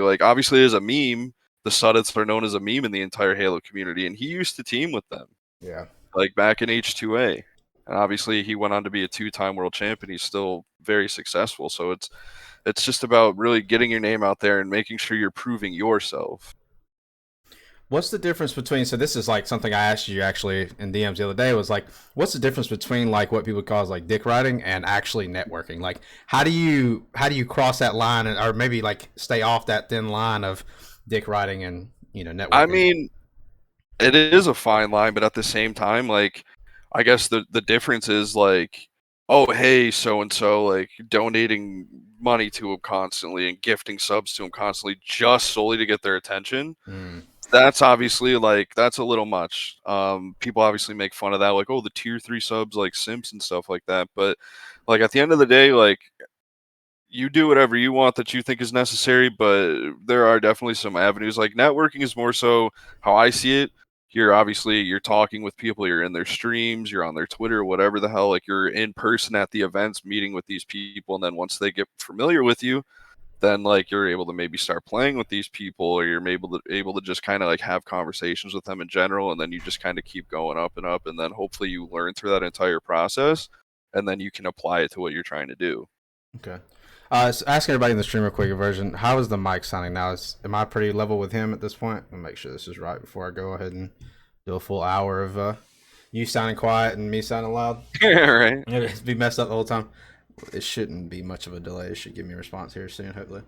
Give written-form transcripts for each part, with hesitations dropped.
like obviously as a meme, the Suddits are known as a meme in the entire Halo community, and he used to team with them. Yeah. Like back in H2A. And obviously he went on to be a 2-time world champion. He's still very successful. So it's just about really getting your name out there and making sure you're proving yourself. What's the difference between, so this is like something I asked you actually in DMs the other day, was like, what's the difference between like what people call like dick riding and actually networking? Like, how do you cross that line, or maybe like stay off that thin line of dick riding and, networking? I mean, it is a fine line, but at the same time, like, I guess the difference is like, oh, hey, so and so, like donating money to him constantly and gifting subs to him constantly just solely to get their attention. That's obviously like that's a little much. People obviously make fun of that, like, oh, the tier 3 subs, like simps and stuff like that. But like at the end of the day, like you do whatever you want that you think is necessary, but there are definitely some avenues. Like networking is more so how I see it. You're talking with people, you're in their streams, you're on their Twitter, whatever the hell, like you're in person at the events meeting with these people, and then once they get familiar with you, then like you're able to maybe start playing with these people, or you're able to just kind of like have conversations with them in general, and then you just kind of keep going up and up, and then hopefully you learn through that entire process, and then you can apply it to what you're trying to do. Okay. So ask everybody in the stream real quick version. How is the mic sounding now? Am I pretty level with him at this point? I'll make sure this is right before I go ahead and do a full hour of you sounding quiet and me sounding loud. Yeah, right. It'd be messed up the whole time. It shouldn't be much of a delay. It should give me a response here soon, hopefully.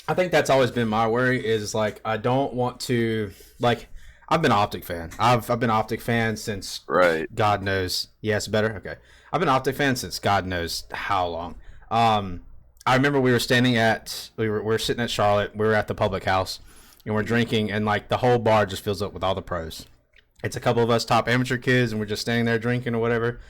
I think that's always been my worry, is like I don't want to, like, I've been an Optic fan. I've been an Optic fan since God knows. Yes, better. Okay. I've been an Optic fan since God knows how long. I remember we were sitting at Charlotte. We were at the public house and we're drinking, and like the whole bar just fills up with all the pros. It's a couple of us top amateur kids, and we're just standing there drinking or whatever.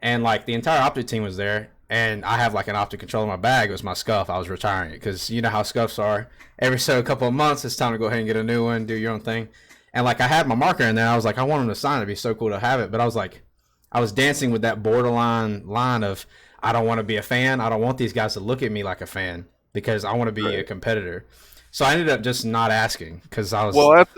And like the entire Optic team was there, and I have like an Optic controller in my bag. It was my Scuff. I was retiring it because you know how Scuffs are. Every so a couple of months, it's time to go ahead and get a new one, do your own thing. And like I had my marker in there. I was like, I want him to sign it. It'd be so cool to have it. But I was like, I was dancing with that borderline line of I don't want to be a fan. I don't want these guys to look at me like a fan because I want to be a competitor. So I ended up just not asking because I was. Well, at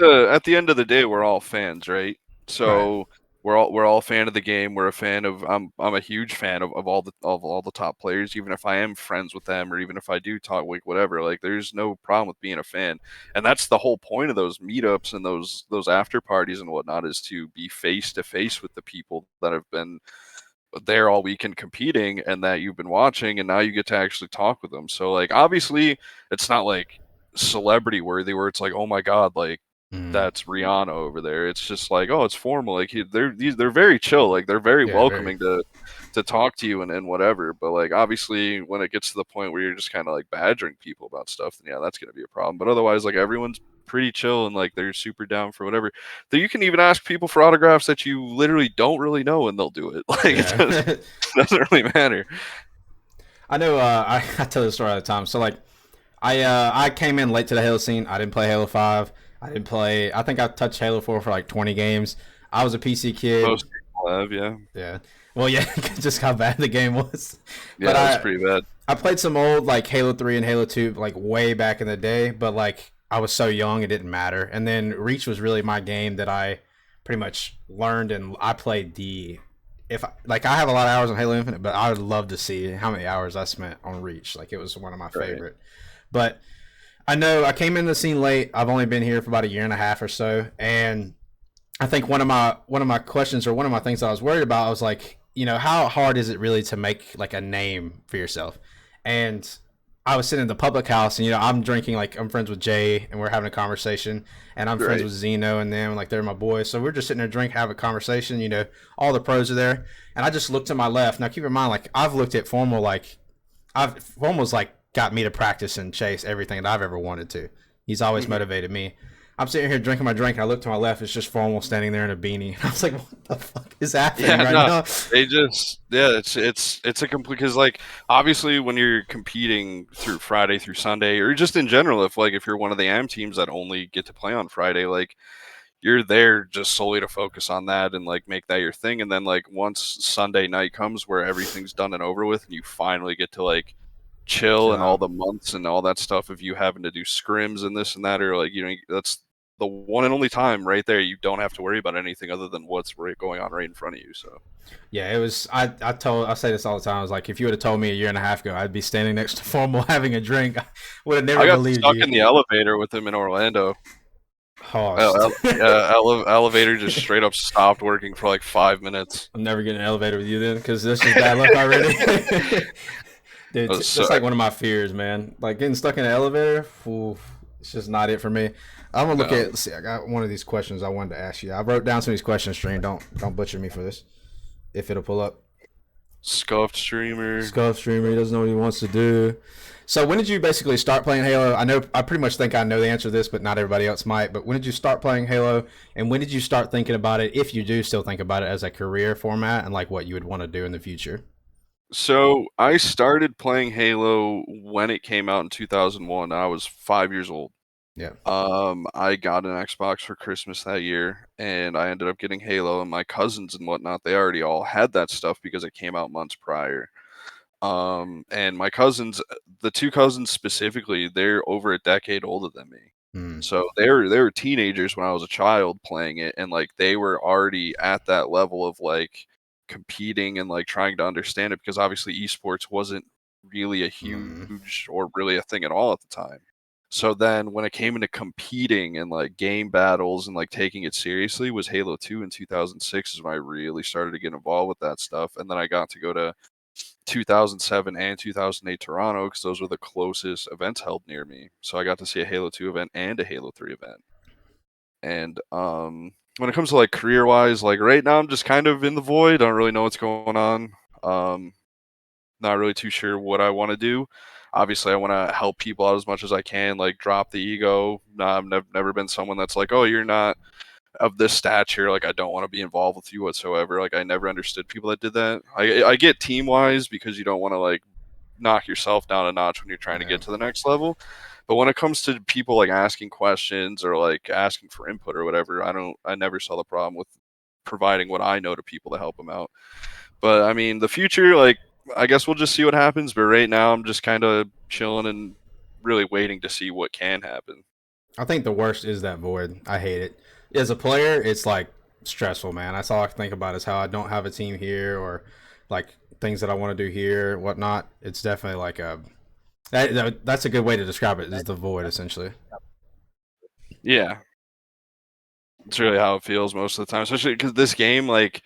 the end of the day, we're all fans, right? So we're all a fan of the game. We're a fan of. I'm a huge fan of all the top players. Even if I am friends with them, or even if I do talk like whatever, like there's no problem with being a fan. And that's the whole point of those meetups and those after parties and whatnot, is to be face to face with the people that have been there all weekend competing and that you've been watching, and now you get to actually talk with them. So like obviously it's not like celebrity worthy where it's like, oh my god, like that's Rihanna over there. It's just like, oh, it's formal. Like they're very chill. Like they're very welcoming to talk to you and whatever. But like obviously when it gets to the point where you're just kind of like badgering people about stuff, then yeah, that's gonna be a problem. But otherwise, like everyone's pretty chill and like they're super down for whatever. You can even ask people for autographs that you literally don't really know, and they'll do it. Like it doesn't really matter. I know. I tell this story all the time. So like, I came in late to the Halo scene. I didn't play Halo 5. I didn't play. I think I touched Halo 4 for like 20 games. I was a PC kid. Most people have, yeah. Yeah. Well, yeah, just how bad the game was. Yeah, it was pretty bad. I played some old like Halo 3 and Halo 2 like way back in the day, but like I was so young it didn't matter. And then Reach was really my game that I pretty much learned, and I played I have a lot of hours on Halo Infinite, but I would love to see how many hours I spent on Reach. Like it was one of my favorite. But I know I came in the scene late. I've only been here for about a year and a half or so, and I think one of my questions, or one of my things I was worried about, I was like, how hard is it really to make like a name for yourself? And I was sitting in the public house, and I'm drinking, like I'm friends with Jay, and we're having a conversation, and I'm friends with Zeno and them, like they're my boys. So we're just sitting there have a conversation. All the pros are there, and I just looked to my left. Now keep in mind, like I've looked at Formal, Formal's like got me to practice and chase everything that I've ever wanted to. He's always motivated me. I'm sitting here drinking my drink, and I look to my left. It's just Formal standing there in a beanie. And I was like, "What the fuck is happening now?" They just, it's a complete, because like obviously when you're competing through Friday through Sunday, or just in general, if you're one of the AM teams that only get to play on Friday, like you're there just solely to focus on that and like make that your thing. And then like once Sunday night comes where everything's done and over with, and you finally get to like chill chill and all out. the months and all that stuff of you having to do scrims and this and that, or like, that's the one and only time right there you don't have to worry about anything other than what's going on right in front of you. So Yeah, it was. I say this all the time. I was like, if you would have told me a year and a half ago, I'd be standing next to Formal having a drink, I would have I never got believed stuck you. in the elevator with him in Orlando. Oh, Yeah, elevator just straight up stopped working for like 5 minutes. I'm never getting an elevator with you then, because this is bad luck already. Dude, So that's like one of my fears, man. Like getting stuck in an elevator, ooh, it's just not it for me. I'm gonna look at. no, Let's see, I got one of these questions I wanted to ask you. I wrote down some of these questions. Stream, don't butcher me for this. If it'll pull up, scuffed streamer. Scuff streamer, he doesn't know what he wants to do. So when did you basically start playing Halo? I pretty much think I know the answer to this, but not everybody else might. But when did you start playing Halo, and when did you start thinking about it, if you do still think about it as a career format, and like what you would want to do in the future? So I started playing Halo when it came out in 2001. I was 5 years old. Yeah. I got an Xbox for Christmas that year, and I ended up getting Halo. And my cousins and whatnot, they already all had that stuff because it came out months prior. And my cousins, the two cousins specifically, they're over a decade older than me. Hmm. So they were teenagers when I was a child playing it, and like they were already at that level of like competing and like trying to understand it because obviously esports wasn't really a Hmm. huge or really a thing at all at the time. So then when it came into competing and like game battles and like taking it seriously was Halo 2 in 2006 is when I really started to get involved with that stuff. And then I got to go to 2007 and 2008 Toronto because those were the closest events held near me. So I got to see a Halo 2 event and a Halo 3 event. And when it comes to like career wise, like right now I'm just kind of in the void. I don't really know what's going on. Not really too sure what I want to do. Obviously, I want to help people out as much as I can, like drop the ego. I've never been someone that's like, oh, you're not of this stature, like I don't want to be involved with you whatsoever. Like I never understood people that did that. I get team wise because you don't want to like knock yourself down a notch when you're trying to Yeah. get to the next level. But when it comes to people like asking questions or like asking for input or whatever, I never saw the problem with providing what I know to people to help them out. But I mean, the future, like I guess we'll just see what happens. But right now, I'm just kind of chilling and really waiting to see what can happen. I think the worst is that void. I hate it. As a player, it's like stressful, man. That's all I can think about is how I don't have a team here or like things that I want to do here, whatnot. It's definitely like that's a good way to describe it. Is the void essentially? Yeah, it's really how it feels most of the time, especially because this game, like,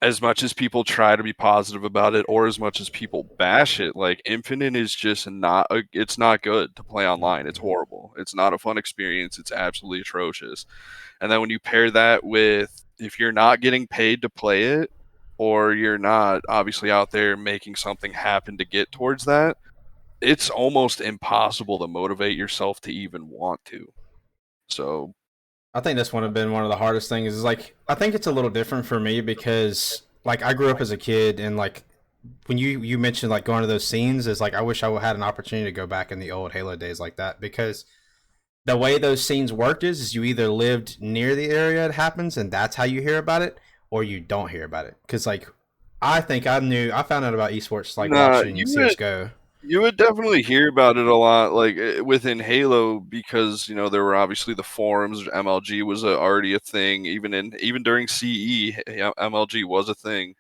as much as people try to be positive about it, or as much as people bash it, like Infinite is just not. It's not good to play online. It's horrible. It's not a fun experience. It's absolutely atrocious. And then when you pair that with if you're not getting paid to play it, or you're not obviously out there making something happen to get towards that, it's almost impossible to motivate yourself to even want to. So I think this would have been one of the hardest things. Is like I think it's a little different for me because like I grew up as a kid and like when you mentioned like going to those scenes is like I wish I had an opportunity to go back in the old Halo days like that because the way those scenes worked is you either lived near the area it happens and that's how you hear about it or you don't hear about it because like I think I found out about esports like nah, watching CSGO. you would definitely hear about it a lot, like within Halo, because there were obviously the forums. MLG was already a thing, even during CE, MLG was a thing,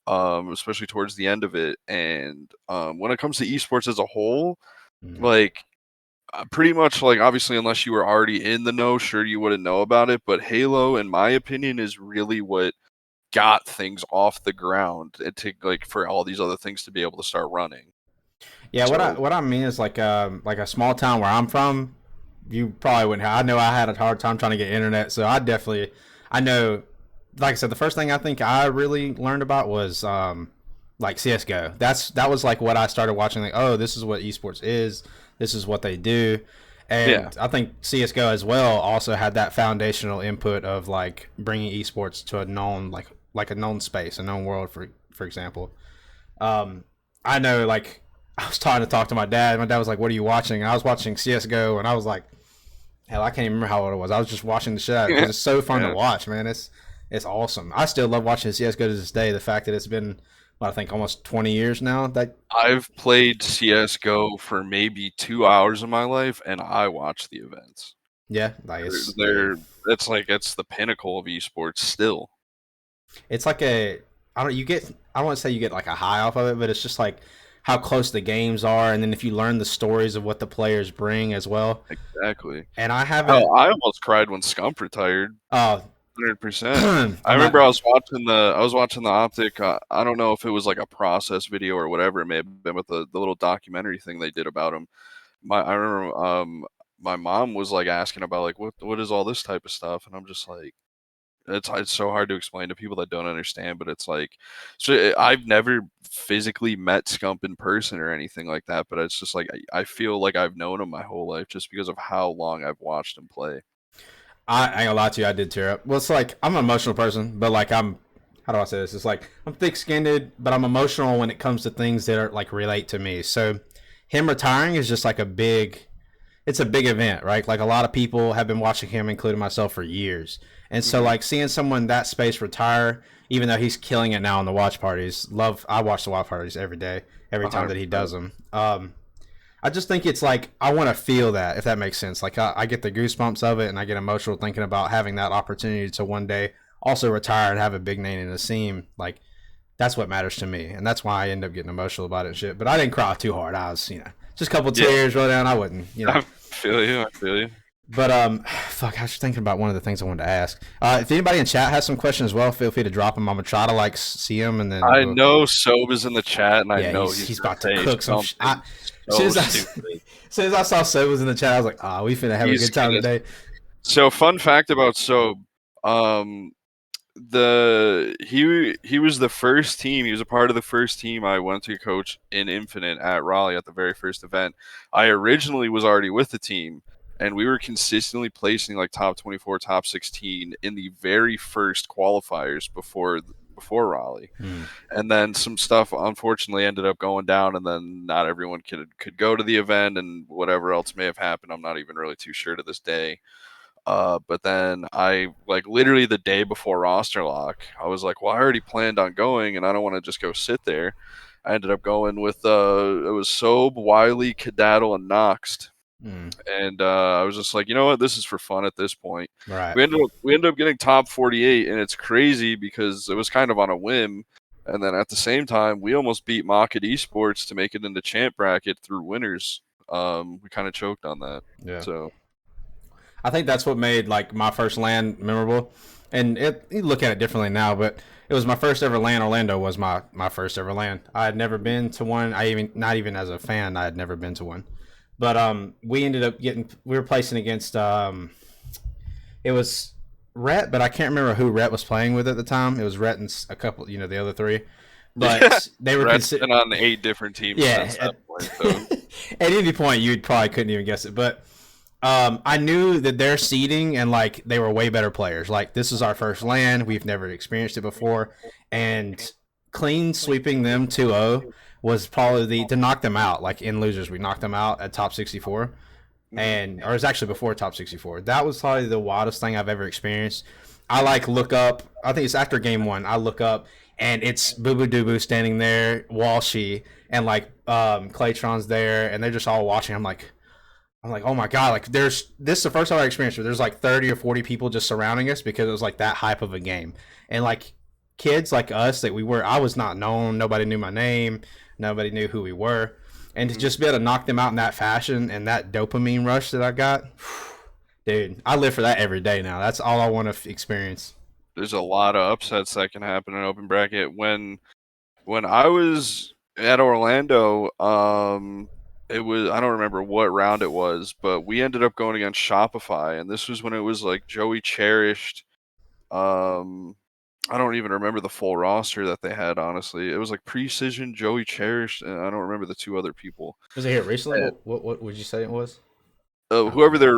especially towards the end of it. And when it comes to esports as a whole, Mm. like pretty much like obviously unless you were already in the know, sure you wouldn't know about it. But Halo, in my opinion, is really what got things off the ground to like for all these other things to be able to start running. Yeah, So what I mean is like a small town where I'm from, you probably wouldn't have. I know I had a hard time trying to get internet, so I know like I said, the first thing I think I really learned about was like CS:GO. That was like what I started watching. Like, oh, this is what esports is. This is what they do, yeah, and I think CS:GO as well also had that foundational input of like bringing esports to a known like a known space, a known world for example. Um, I know like I was trying to talk to my dad. My dad was like, "What are you watching?" And I was watching CS:GO, and I was like, hell, I can't even remember how old it was. I was just watching the shit out because it's so fun to yeah, watch, man. It's awesome. I still love watching CS:GO to this day. The fact that it's been I think almost 20 years now. That I've played CS:GO for maybe 2 hours of my life, and I watch the events. yeah, like They're, it's dude. they're it's like it's the pinnacle of esports still. It's like a I don't you get I don't want to say you get like a high off of it, but it's just like how close the games are, and then if you learn the stories of what the players bring as well. Exactly. And I haven't. Hell, I almost cried when Scump retired. Oh, 100%. I'm I not. remember I was watching the Optic. I don't know if it was like a process video or whatever. It may have been with the little documentary thing they did about him. I remember my mom was like asking about like what is all this type of stuff, and I'm just like it's so hard to explain to people that don't understand. But it's like I've never physically met Scump in person or anything like that. But it's just like I feel like I've known him my whole life just because of how long I've watched him play. I ain't gonna lie to you, I did tear up. Well, it's like I'm an emotional person, but like I'm. How do I say this? It's like I'm thick-skinned, but I'm emotional when it comes to things that are like relate to me. So, him retiring is just like a big. It's a big event, right? Like a lot of people have been watching him, including myself, for years. And so, Hmm. like seeing someone that space retire, even though he's killing it now in the watch parties. Love, I watch the watch parties every day, every time that he does 100%. them. I just think it's like I want to feel that, if that makes sense. Like I get the goosebumps of it, and I get emotional thinking about having that opportunity to one day also retire and have a big name in the scene. Like that's what matters to me, and that's why I end up getting emotional about it and shit. But I didn't cry too hard. I was, just a couple Yeah, tears roll down. I wouldn't. I feel you. I feel you. But fuck, I was thinking about one of the things I wanted to ask. If anybody in chat has some questions as well, feel free to drop them. I'm gonna try to like see them, and then I know Sob is in the chat, and I yeah, know he's he's about to gonna say cook some. something As soon so as as stupid. soon as I saw Sob was in the chat, I was like, we finna have a He's good time gonna. today. So fun fact about Sob, um, he was the first team. He was a part of the first team I went to coach in Infinite at Raleigh at the very first event. I originally was already with the team, and we were consistently placing like top 24, top 16 in the very first qualifiers before Raleigh. Hmm. And then some stuff unfortunately ended up going down, and then not everyone could go to the event, and whatever else may have happened, I'm not even really too sure to this day. But then I like literally the day before roster lock, I was like, well, I already planned on going, and I don't want to just go sit there. I ended up going with it was Sob, Wiley, Cadaddle, and Noxed. Hmm. And I was just like, you know what, this is for fun at this point. Right. We ended up getting top 48, and it's crazy because it was kind of on a whim. And then at the same time, we almost beat Market Esports to make it into champ bracket through winners. We kind of choked on that. Yeah. So I think that's what made like my first land memorable. And you look at it differently now, but it was my first ever land. Orlando was my first ever land. I had never been to one. I even not even as a fan, I had never been to one. But we ended up we were placing against it was Rhett, but I can't remember who Rhett was playing with at the time. It was Rhett and a couple, the other three. yeah, But they were Rhett's considered. been on 8 different teams Yeah, since that point. So at any point you probably couldn't even guess it. But I knew that their seeding and like they were way better players. Like this is our first land. We've never experienced it before, and clean sweeping them 2-0 was probably to knock them out. Like in losers, we knocked them out at top 64, mhm. and or it was actually before top 64. That was probably the wildest thing I've ever experienced. I like look up. I think it's after game one. I look up and it's Boo Boo Doo Boo standing there, Walshy, and like Claytron's there, and they're just all watching. I'm like, oh my god! Like, this is the first time I experienced it. There's like 30 or 40 people just surrounding us because it was like that hype of a game, and like kids like us that I was not known. Nobody knew my name. Nobody knew who we were, and to Mhm. just be able to knock them out in that fashion and that dopamine rush that I got, dude, I live for that every day now. That's all I want to experience. There's a lot of upsets that can happen in open bracket. When I was at Orlando, it was I don't remember what round it was, but we ended up going against Shopify, and this was when it was like Joey Cherished. Um, I don't even remember the full roster that they had. Honestly, it was like Precision, Joey Cherished, and I don't remember the two other people. Was it here recently? What would you say it was? I don't Whoever remember. their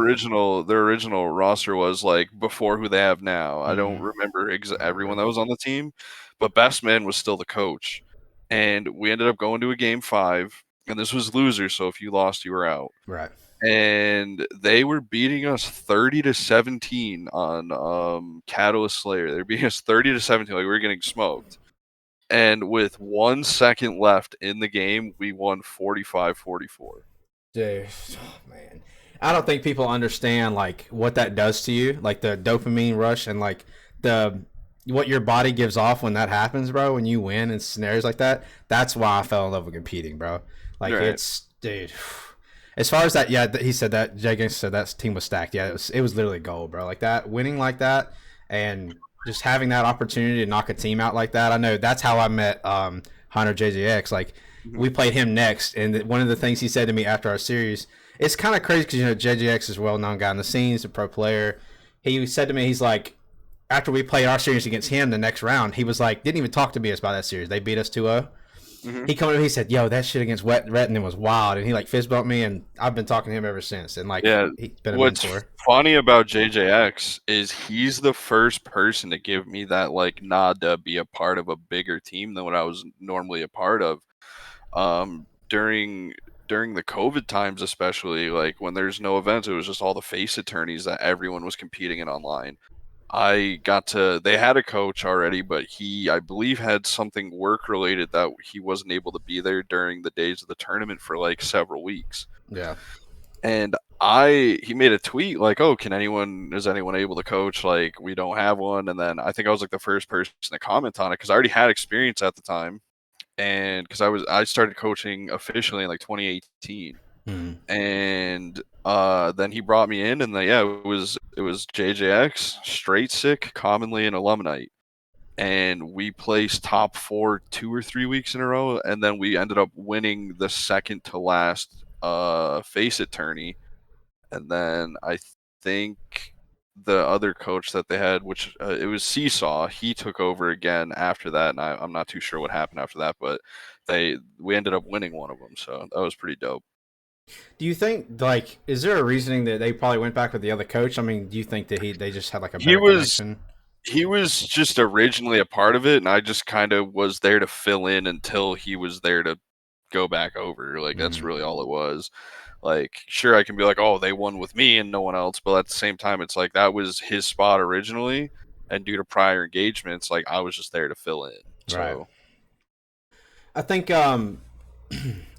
original roster was like before who they have now. I don't Mm, remember I don't everyone that remember. was on the team, but Best Man was still the coach, and we ended up going to a game 5, and this was loser. So if you lost, you were out. Right. And they were beating us 30-17 on Catalyst Slayer. They're beating us 30-17. Like we were getting smoked. and with 1 second left in the game, we won 45-44. Dude, oh, man, I don't think people understand like what that does to you, like the dopamine rush and like the what your body gives off when that happens, bro. When you win in scenarios like that, that's why I fell in love with competing, bro. Like Right. it's, dude. As far as that, yeah, he said that. Jay Gangsta said that team was stacked. Yeah, it was literally gold, bro. Like that, winning like that, and just having that opportunity to knock a team out like that. I know that's how I met Hunter JJX. Like Mhm. we played him next, and one of the things he said to me after our series, it's kind of crazy because JJX is a well-known guy in the scene, he's a pro player. He said to me, he's like, after we played our series against him the next round, he was like, didn't even talk to me about that series. They beat us 2-0. Mhm. He come to me, he said, "Yo, that shit against Rettinen was wild," and he like fist bumped me, and I've been talking to him ever since, and like Yeah. he's been a What's mentor. funny about JJX is he's the first person to give me that like nod to be a part of a bigger team than what I was normally a part of. During the COVID times, especially like when there's no events, it was just all the face attorneys that everyone was competing in online. They had a coach already, but he, I believe, had something work related that he wasn't able to be there during the days of the tournament for like several weeks. Yeah, And he made a tweet like, "Oh, is anyone able to coach? Like, we don't have one." And then I think I was like the first person to comment on it because I already had experience at the time, and because I started coaching officially in like 2018, mm. and then he brought me in, and yeah, it was JJX, straight sick, commonly an alumnite, and we placed top four 2 or 3 weeks in a row, and then we ended up winning the second to last face it tourney, and then I think the other coach that they had, which it was Seesaw, he took over again after that, and I'm not too sure what happened after that, but we ended up winning one of them, so that was pretty dope. Do you think like is there a reasoning that they probably went back with the other coach? I mean, do you think that they just had like a He better was connection? he was just originally a part of it, and I just kind of was there to fill in until he was there to go back over. Like that's Mm. really all it was. Like, sure, I can be like, "Oh, they won with me and no one else," but at the same time, it's like that was his spot originally, and due to prior engagements, like I was just there to fill in. Right. So I think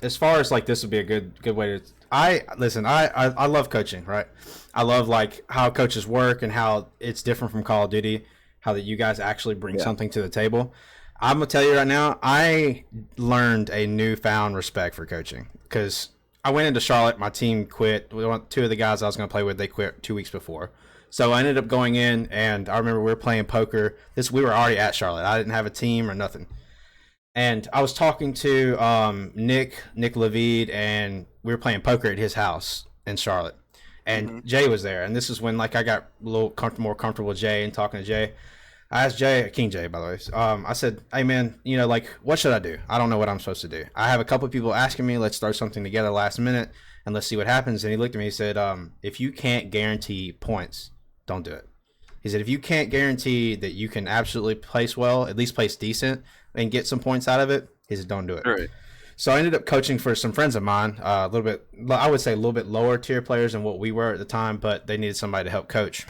as far as like this would be a good way to I listen, I love coaching, right? I love like how coaches work and how it's different from Call of Duty, how that you guys actually bring yeah, something to the table. I'm gonna tell you right now, I learned a newfound respect for coaching because I went into Charlotte. My team quit. Two of the guys I was gonna play with, they quit 2 weeks before. So I ended up going in, and I remember we were playing poker. We were already at Charlotte. I didn't have a team or nothing, and I was talking to Nick Levide, and we were playing poker at his house in Charlotte. And hmm Jay was there, and this is when like I got a little more comfortable with Jay and talking to Jay. I asked Jay, King Jay, by the way. I said, "Hey man, like, what should I do? I don't know what I'm supposed to do. I have a couple of people asking me, let's start something together last minute, and let's see what happens." And he looked at me, and said, "If you can't guarantee points, don't do it." He said, "If you can't guarantee that you can absolutely place well, at least place decent, and get some points out of it," he said, "don't do it." right, So I ended up coaching for some friends of mine, a little bit, I would say a little bit lower tier players than what we were at the time, but they needed somebody to help coach.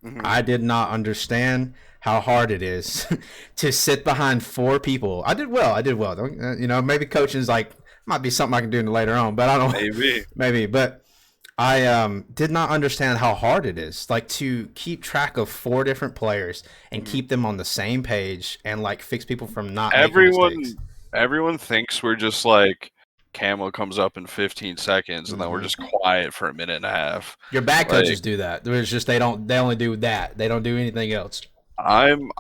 hmm I did not understand how hard it is to sit behind four people. I did well. I did well. Maybe coaching is like might be something I can do later on, but I don't maybe. maybe. But I did not understand how hard it is, like to keep track of four different players and Mhm. keep them on the same page and like fix people from not making mistakes. Everyone, everyone thinks we're just like camo comes up in 15 seconds, and then we're just Hmm. quiet for a minute and a half. Your bad Like coaches do that. There's just they only do that. They don't do anything else. I'm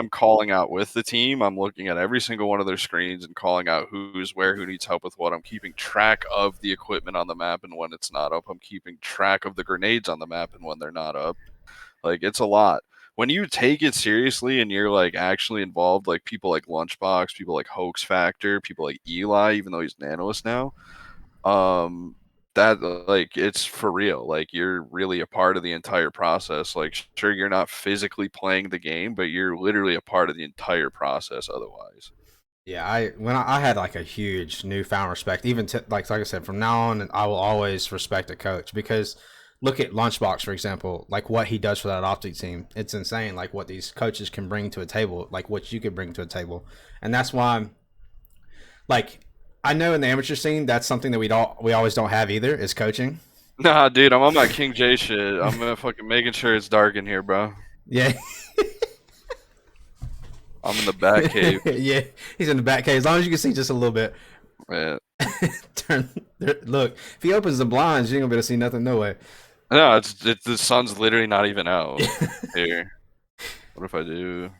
calling out with the team. I'm looking at every single one of their screens and calling out who's where, who needs help with what. I'm keeping track of the equipment on the map and when it's not up. I'm keeping track of the grenades on the map and when they're not up. Like it's a lot. When you take it seriously and you're like actually involved, like people like Lunchbox, people like Hoax Factor, people like Eli, even though he's an analyst now, um that like it's for real, like you're really a part of the entire process. Like sure, you're not physically playing the game, but you're literally a part of the entire process otherwise. Yeah, I had like a huge newfound respect. Even like I said, from now on, I will always respect a coach because look at Lunchbox, for example, like what he does for that optic team. It's insane, like what these coaches can bring to a table, like what you could bring to a table. And that's why, like, I know in the amateur scene, that's something that we always don't have either, is coaching. Nah, dude, I'm on my King J shit. I'm fucking making sure it's dark in here, bro. Yeah. I'm in the back cave. Yeah, he's in the back cave. As long as you can see just a little bit. Yeah. Turn, look, if he opens the blinds, you ain't gonna be able to see nothing. No way. No, it's the sun's literally not even out. Here. What if I do?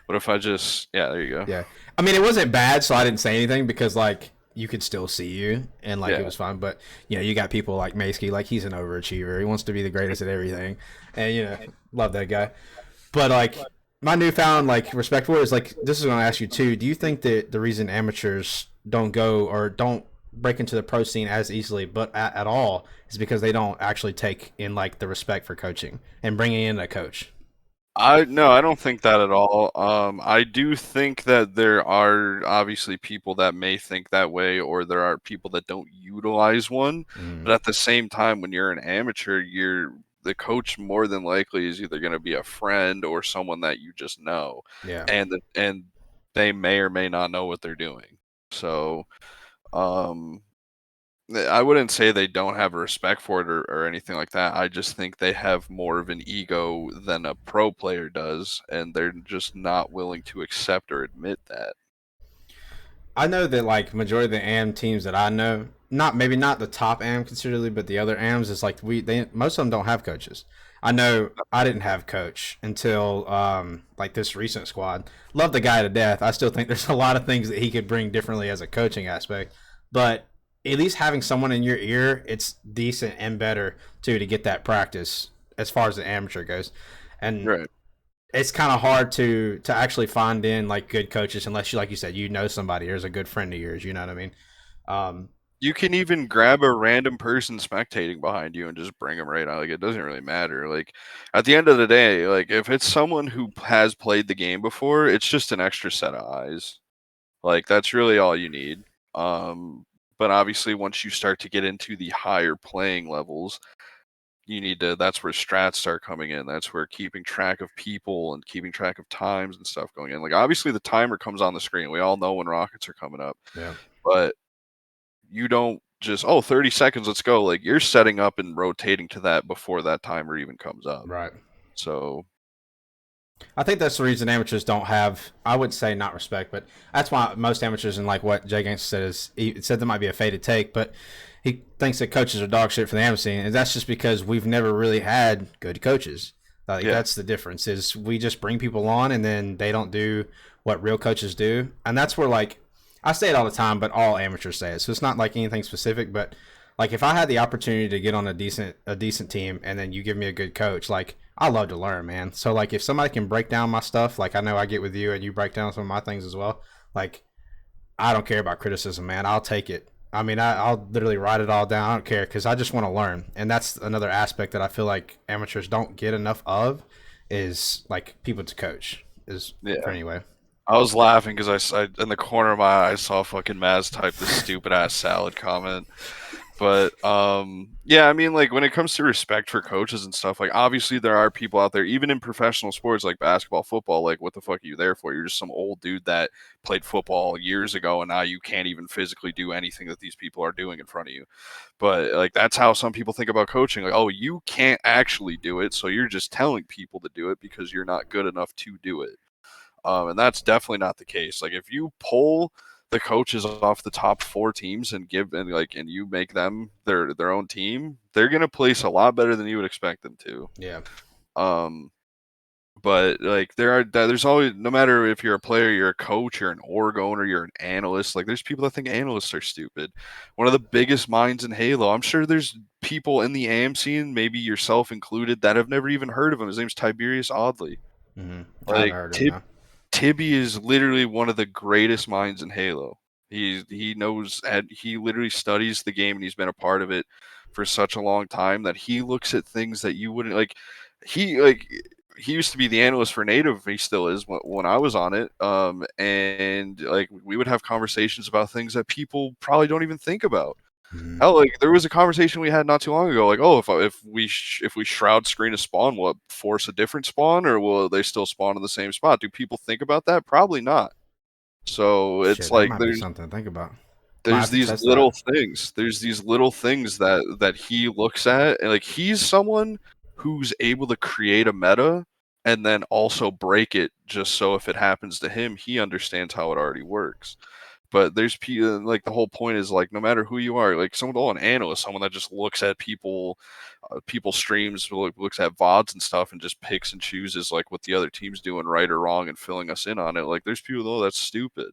What if I just? Yeah, there you go. Yeah, I mean, it wasn't bad, so I didn't say anything because like you could still see you and like it Yeah. was fine. But you know, you got people like Maskey, like he's an overachiever. He wants to be the greatest at everything, and you know, love that guy. But like my newfound like respect for it is like this is going to ask you too. Do you think that the reason amateurs don't go or don't break into the pro scene as easily, but at all, is because they don't actually take in like the respect for coaching and bringing in a coach? No, I don't think that at all. I do think that there are obviously people that may think that way, or there are people that don't utilize one. Mm, But at the same time, when you're an amateur, the coach more than likely is either going to be a friend or someone that you just know, yeah. and they may or may not know what they're doing. So, um, I wouldn't say they don't have a respect for it or anything like that. I just think they have more of an ego than a pro player does, and they're just not willing to accept or admit that. I know that like majority of the AM teams that I know, not maybe not the top AM considerably, but the other AMs is like they most of them don't have coaches. I know I didn't have coach until like this recent squad. Love the guy to death. I still think there's a lot of things that he could bring differently as a coaching aspect, but at least having someone in your ear, it's decent and better too to get that practice as far as the amateur goes. And Right. it's kind of hard to actually find in like good coaches unless you like you said you know somebody or is a good friend of yours. You know what I mean? Um, You can even grab a random person spectating behind you and just bring them right out. Like, it doesn't really matter. Like, at the end of the day, like, if it's someone who has played the game before, it's just an extra set of eyes. Like, that's really all you need. Um, but obviously, once you start to get into the higher playing levels, you need to that's where strats start coming in. That's where keeping track of people and keeping track of times and stuff going in. Like, obviously the timer comes on the screen. We all know when rockets are coming up. yeah, But you don't just 30 seconds, let's go. Like, you're setting up and rotating to that before that timer even comes up. right. So I think that's the reason amateurs don't have. I would say not respect, but that's why most amateurs and like what Jay Gangster said is he said there might be a faded take, but he thinks that coaches are dog shit for the amateur scene, and that's just because we've never really had good coaches. Like yeah. that's the difference is we just bring people on and then they don't do what real coaches do, and that's where like I say it all the time, but all amateurs say it, so it's not like anything specific, but like if I had the opportunity to get on a decent team and then you give me a good coach, like I love to learn, man. So like if somebody can break down my stuff, like I know I get with you and you break down some of my things as well, like I don't care about criticism, man. I'll take it. I mean, I'll literally write it all down. I don't care because I just want to learn, and that's another aspect that I feel like amateurs don't get enough of is like people to coach is for Yeah. anyway. I was laughing because in the corner of my eye, I saw fucking Maz type this stupid ass salad comment. But yeah, I mean, like, when it comes to respect for coaches and stuff, like, obviously there are people out there, even in professional sports like basketball, football, like, what the fuck are you there for? You're just some old dude that played football years ago and now you can't even physically do anything that these people are doing in front of you. But like, that's how some people think about coaching. Like, oh, you can't actually do it, so you're just telling people to do it because you're not good enough to do it. And that's definitely not the case. Like, if you pull the coaches off the top four teams and and you make them their own team, they're gonna place a lot better than you would expect them to. Yeah, Um, but like, there's always, no matter if you're a player, you're a coach, you're an org owner, you're an analyst. Like, there's people that think analysts are stupid. One of the biggest minds in Halo, I'm sure there's people in the AM scene, maybe yourself included, that have never even heard of him. His name's Tiberius Audley. I haven't Like, heard of him now. Tibby is literally one of the greatest minds in Halo. He knows, and he literally studies the game and he's been a part of it for such a long time that he looks at things that you wouldn't like. He like he used to be the analyst for Native. He still is when I was on it. And like, we would have conversations about things that people probably don't even think about. Mhm. Hell, like there was a conversation we had not too long ago, like, oh, if we shroud screen a spawn, will it force a different spawn, or will they still spawn in the same spot? Do people think about that? Probably not. So it's Shit, that like might be something to think about. Might there's have to these test that. little things. There's these little things that he looks at, and like he's someone who's able to create a meta and then also break it just so if it happens to him, he understands how it already works. But there's like the whole point is like no matter who you are, like an analyst, someone that just looks at people streams, looks at VODs and stuff, and just picks and chooses like what the other team's doing right or wrong and filling us in on it. Like there's people though that's stupid.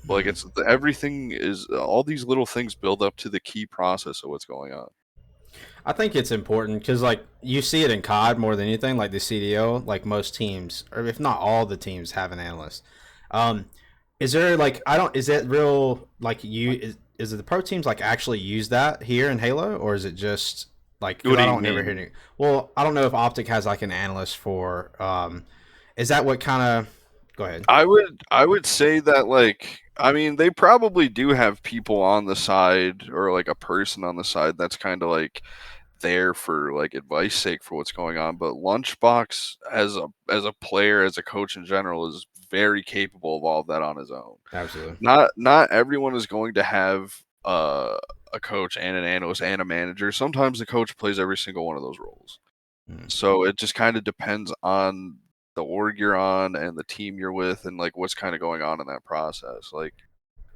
Like Mhm. it's everything is all these little things build up to the key process of what's going on. I think it's important because, like, you see it in COD more than anything. Like the CDO, like most teams, or if not all the teams, have an analyst. Um, is there like I don't? Is that real? Like is it the pro teams like actually use that here in Halo, or is it just like because What do I you don't ever hear mean? it. Well, I don't know if Optic has like an analyst for. Is that what kind of? Go ahead. I would say that like I mean they probably do have people on the side or like a person on the side that's kind of like there for like advice sake for what's going on, but Lunchbox as a player, as a coach in general, is very capable of all of that on his own. Absolutely. Not everyone is going to have a coach and an analyst and a manager. Sometimes the coach plays every single one of those roles. Mm. So it just kind of depends on the org you're on and the team you're with and like what's kind of going on in that process. Like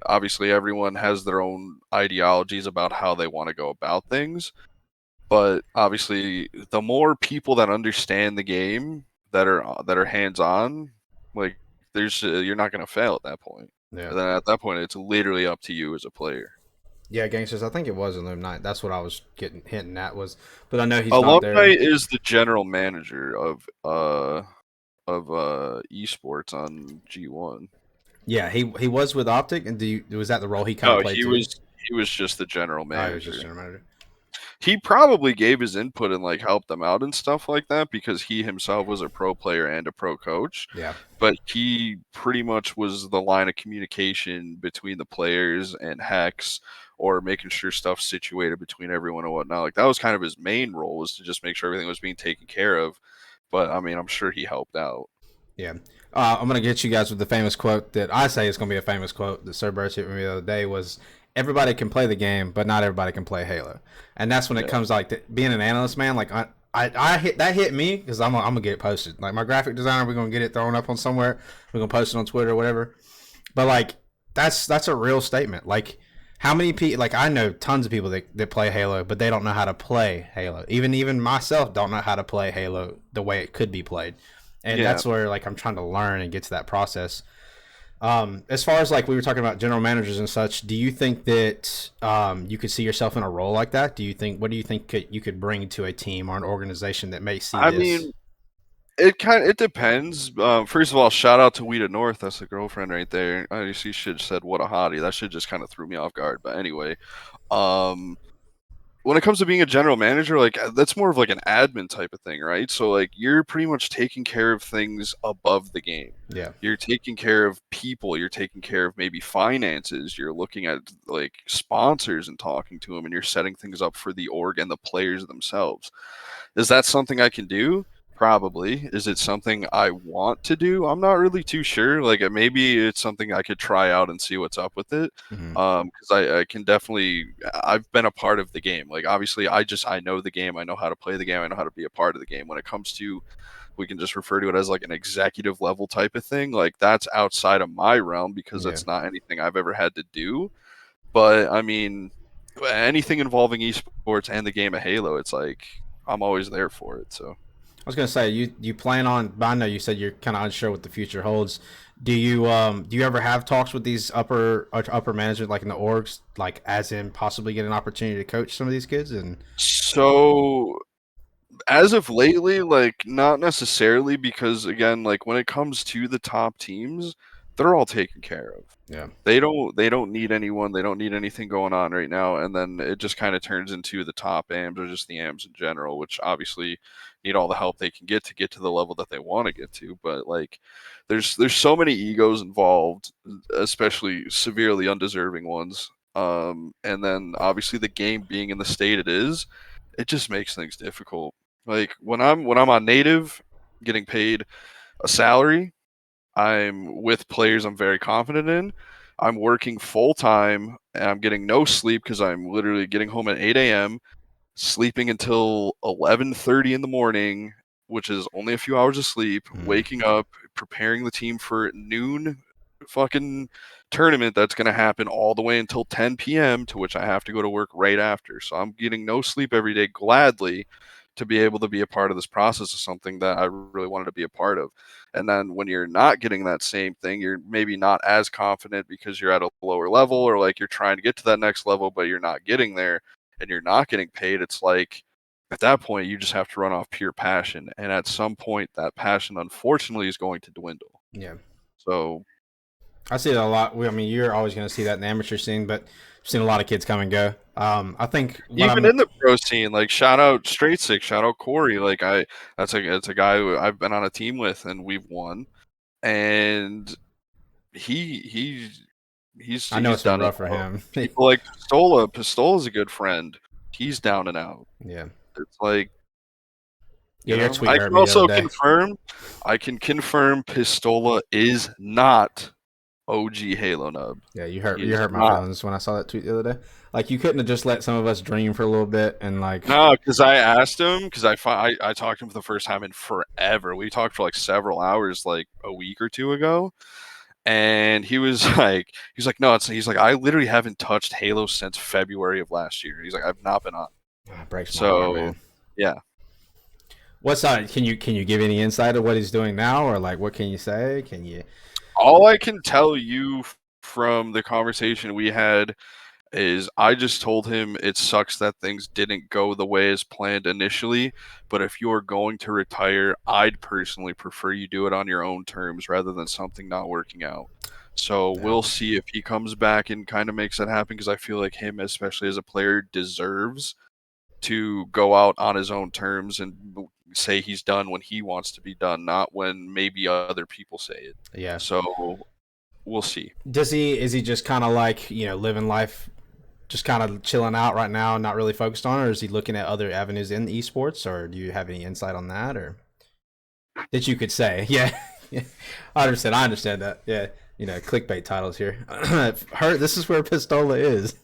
obviously everyone has their own ideologies about how they want to go about things, but obviously the more people that understand the game that are hands on, like there's you're not going to fail at that point. Yeah. And then at that point it's literally up to you as a player. Yeah, gangsters. I think it was Illuminati. That's what I was getting hinting at was, but I know he's not Alumni there. is the general manager of esports on G1. Yeah, he was with Optic, and was that the role he kind of No, played he too? was just the general Oh, he was just manager. general manager. He probably gave his input and like helped them out and stuff like that because he himself was a pro player and a pro coach. Yeah, But he pretty much was the line of communication between the players and Hex or making sure stuff's situated between everyone and whatnot. Like that was kind of his main role was to just make sure everything was being taken care of. But I mean, I'm sure he helped out. yeah. I'm gonna get you guys with the famous quote that I say is gonna be a famous quote that SirBerds hit me the other day was everybody can play the game, but not everybody can play Halo, and that's when it Yeah. comes like being an analyst, man. Like I hit that hit me because I'm gonna get it posted. Like my graphic designer, we're gonna get it thrown up on somewhere. We're gonna post it on Twitter or whatever. But like that's a real statement. Like how many people? Like I know tons of people that play Halo, but they don't know how to play Halo. Even myself don't know how to play Halo the way it could be played. And Yeah. that's where like I'm trying to learn and get to that process. As far as like we were talking about general managers and such, do you think that you could see yourself in a role like that? What do you think you could bring to a team or an organization that may see I this? mean, it depends. First of all, shout out to Weeda North. That's the girlfriend right there. I see should said what a hottie. That should just kind of threw me off guard. But anyway, um, when it comes to being a general manager, like that's more of like an admin type of thing, right? So like you're pretty much taking care of things above the game. Yeah, You're taking care of people. You're taking care of maybe finances. You're looking at like sponsors and talking to them, and you're setting things up for the org and the players themselves. Is that something I can do? Probably. Is it something I want to do? I'm not really too sure. Like maybe it's something I could try out and see what's up with it. mm-hmm. Because I can definitely I've been a part of the game. Like obviously I know the game. I know how to play the game. I know how to be a part of the game. When it comes to we can just refer to it as like an executive level type of thing. Like that's outside of my realm because Yeah. that's not anything I've ever had to do. But I mean, anything involving esports and the game of Halo, it's like I'm always there for it. So I was gonna say you plan on. But I know you said you're kind of unsure what the future holds. Do you ever have talks with these upper management like in the orgs, like as in possibly get an opportunity to coach some of these kids? And so as of lately, like not necessarily because again, like when it comes to the top teams, they're all taken care of. yeah, They don't need anyone. They don't need anything going on right now. And then it just kind of turns into the top AMs or just the AMs in general, which obviously need all the help they can get to the level that they want to get to. But like there's so many egos involved, especially severely undeserving ones. And then obviously the game being in the state it is, it just makes things difficult. Like when I'm on native, getting paid a salary, I'm with players I'm very confident in. I'm working full time and I'm getting no sleep because I'm literally getting home at 8 a.m., sleeping until 11:30 in the morning, which is only a few hours of sleep, waking up, preparing the team for noon fucking tournament that's going to happen all the way until 10 p.m., to which I have to go to work right after. So I'm getting no sleep every day gladly to be able to be a part of this process of something that I really wanted to be a part of. And then when you're not getting that same thing, you're maybe not as confident because you're at a lower level, or like you're trying to get to that next level, but you're not getting there and you're not getting paid. It's like at that point, you just have to run off pure passion. And at some point, that passion, unfortunately, is going to dwindle. Yeah. So I see that a lot. I mean, you're always going to see that in the amateur scene, but I've seen a lot of kids come and go. I think what even I'm. in the pro scene, like shout out Straight Six, shout out Corey. Like that's a guy who I've been on a team with and we've won. And he I know he's it's been done it rough for out. him. People like Pistola's a good friend. He's down and out. Yeah. It's like, Yeah, you your know, tweet I hurt can me the other also day. confirm Pistola is not OG Halo Nub. Yeah, He you is hurt my not. feelings when I saw that tweet the other day. Like you couldn't have just let some of us dream for a little bit and like. No, because I asked him, because I talked to him for the first time in forever. We talked for like several hours, like a week or two ago, and no, he's like, I literally haven't touched Halo since February of last year. He's like, I've not been on. It breaks my heart, So man. yeah, What's that? Can you give any insight of what he's doing now, or like what can you say? Can you? all I can tell you from the conversation we had is I just told him it sucks that things didn't go the way as planned initially, but if you're going to retire, I'd personally prefer you do it on your own terms rather than something not working out. So Yeah. we'll see if he comes back and kind of makes that happen, because I feel like him, especially as a player, deserves to go out on his own terms and say he's done when he wants to be done, not when maybe other people say it. Yeah. So we'll see. Does he? Is he just kind of like living life, just kind of chilling out right now, not really focused on it, or is he looking at other avenues in esports, or do you have any insight on that, or that you could say? Yeah. I understand. I understand that. Yeah. Clickbait titles here. This is where Pistola is.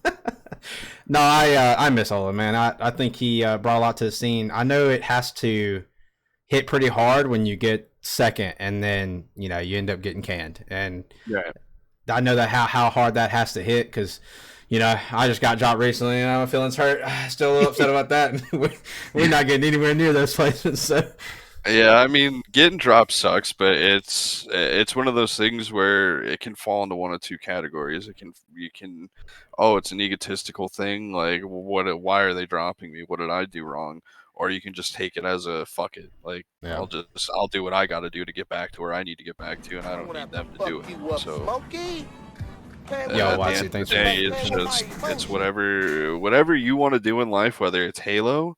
No, I miss Ola, man. I think he brought a lot to the scene. I know it has to hit pretty hard when you get second, and then you end up getting canned. And Yeah. I know that how hard that has to hit because I just got dropped recently, and my feelings hurt. Still a little upset about that. We're not getting anywhere near those placements. So Yeah, I mean, getting dropped sucks, but it's one of those things where it can fall into one of two categories. Oh, it's an egotistical thing, like why are they dropping me? What did I do wrong? Or you can just take it as a fuck it, like yeah, I'll do what I got to do to get back to where I need to get back to, and I don't need them to do it. So yo, at the end Watsy, of the thanks for day, it's whatever you want to do in life, whether it's Halo,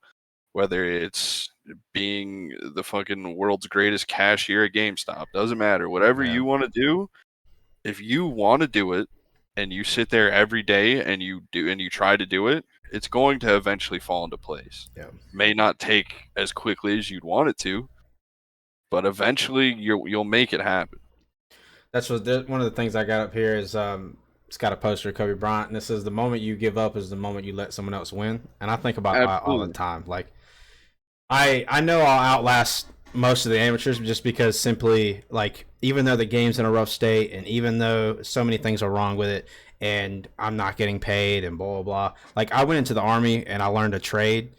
whether it's being the fucking world's greatest cashier at GameStop, doesn't matter. Whatever yeah, you want to do, if you want to do it and you sit there every day and you try to do it, it's going to eventually fall into place. yeah. May not take as quickly as you'd want it to, but eventually you'll make it happen. That's one of the things I got up here is it's got a poster of Kobe Bryant, and it says the moment you give up is the moment you let someone else win. And I think about that all the Absolutely. time. Like I know I'll outlast most of the amateurs just because simply like even though the game's in a rough state and even though so many things are wrong with it and I'm not getting paid and blah blah blah. Like I went into the army and I learned a trade,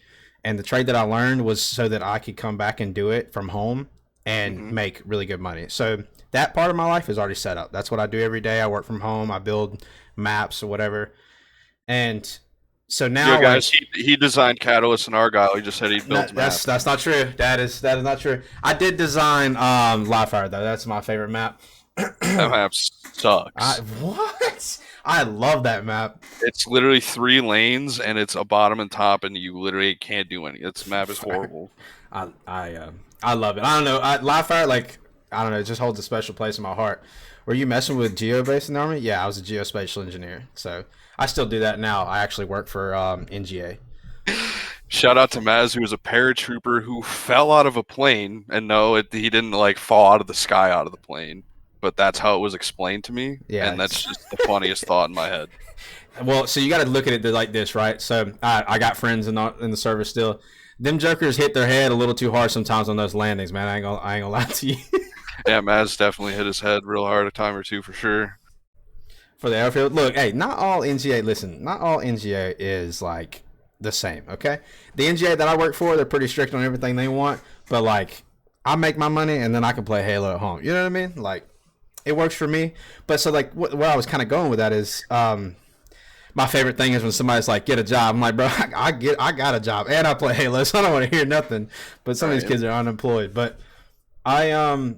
and the trade that I learned was so that I could come back and do it from home and Hmm. make really good money. So that part of my life is already set up. That's what I do every day. I work from home. I build maps or whatever. And so Yo, now guys, like he designed Catalyst and Argyle. He just said he no, builds that's maps. that's not true. That is not true. I did design Live Fire though. That's my favorite map. That map sucks. What? I love that map. It's literally 3 lanes and it's a bottom and top, and you literally can't do any. This map is horrible. I I uh, I love it. I don't know. Live Fire like I don't know, it just holds a special place in my heart. Were you messing with geo-based in the Army? Yeah, I was a geospatial engineer. So I still do that now. I actually work for NGA. Shout out to Maz, who was a paratrooper who fell out of a plane, and no, he didn't like fall out of the sky out of the plane, but that's how it was explained to me, Yeah, and that's it's just the funniest thought in my head. well, so you got to look at it like this, right? So I got friends in the service still. Them jokers hit their head a little too hard sometimes on those landings, man. I ain't gonna lie to you. Yeah, Maz definitely hit his head real hard a time or two for sure. For the airfield, look, hey, not all NGA. Listen, not all NGA is like the same. Okay, the NGA that I work for, they're pretty strict on everything they want. But like, I make my money and then I can play Halo at home. You know what I mean? Like, it works for me. But so like, where I was kind of going with that is, my favorite thing is when somebody's like, "Get a job." I'm like, "Bro, I got a job and I play Halo, so I don't want to hear nothing." But some of these Right. kids are unemployed. But I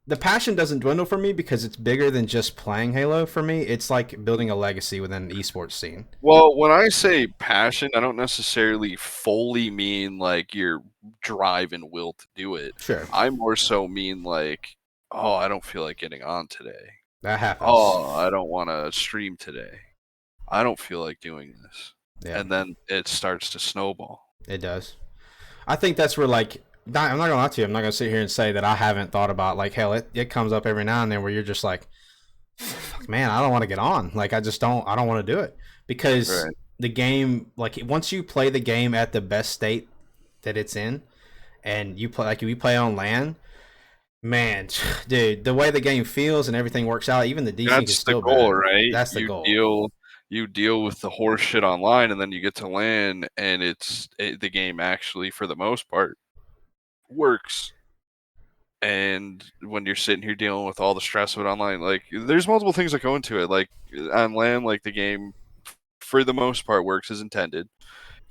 the passion doesn't dwindle for me because it's bigger than just playing Halo. For me, it's like building a legacy within the esports scene. Well, when I say passion, I don't necessarily fully mean like your drive and will to do it. Sure, I more so mean like, oh, I don't feel like getting on today. that happens. Oh, I don't want to stream today. I don't feel like doing this. Yeah, And then it starts to snowball. it does. I think that's where like. I'm not gonna lie to you. I'm not gonna sit here and say that I haven't thought about like hell. It comes up every now and then where you're just like, fuck, man, I don't want to get on. Like I just don't. I don't want to do it because Right. the game. Like once you play the game at the best state that it's in, and you play like if you play on land, man, dude, the way the game feels and everything works out, even the desync is That's the still goal, better. right? That's the You goal. deal with the horse shit online, and then you get to land, and the game actually, for the most part, works. And when you're sitting here dealing with all the stress of it online, like there's multiple things that go into it. Like on land, like the game for the most part works as intended.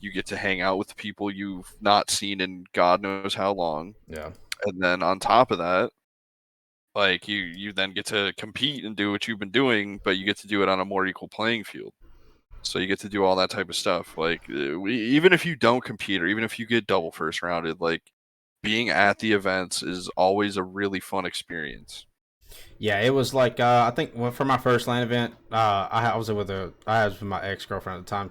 You get to hang out with people you've not seen in God knows how long. Yeah. And then on top of that, like you then get to compete and do what you've been doing, but you get to do it on a more equal playing field. So you get to do all that type of stuff. Like even if you don't compete or even if you get double first rounded, like being at the events is always a really fun experience. Yeah, it was like I think for my first LAN event, I was with my ex girlfriend at the time.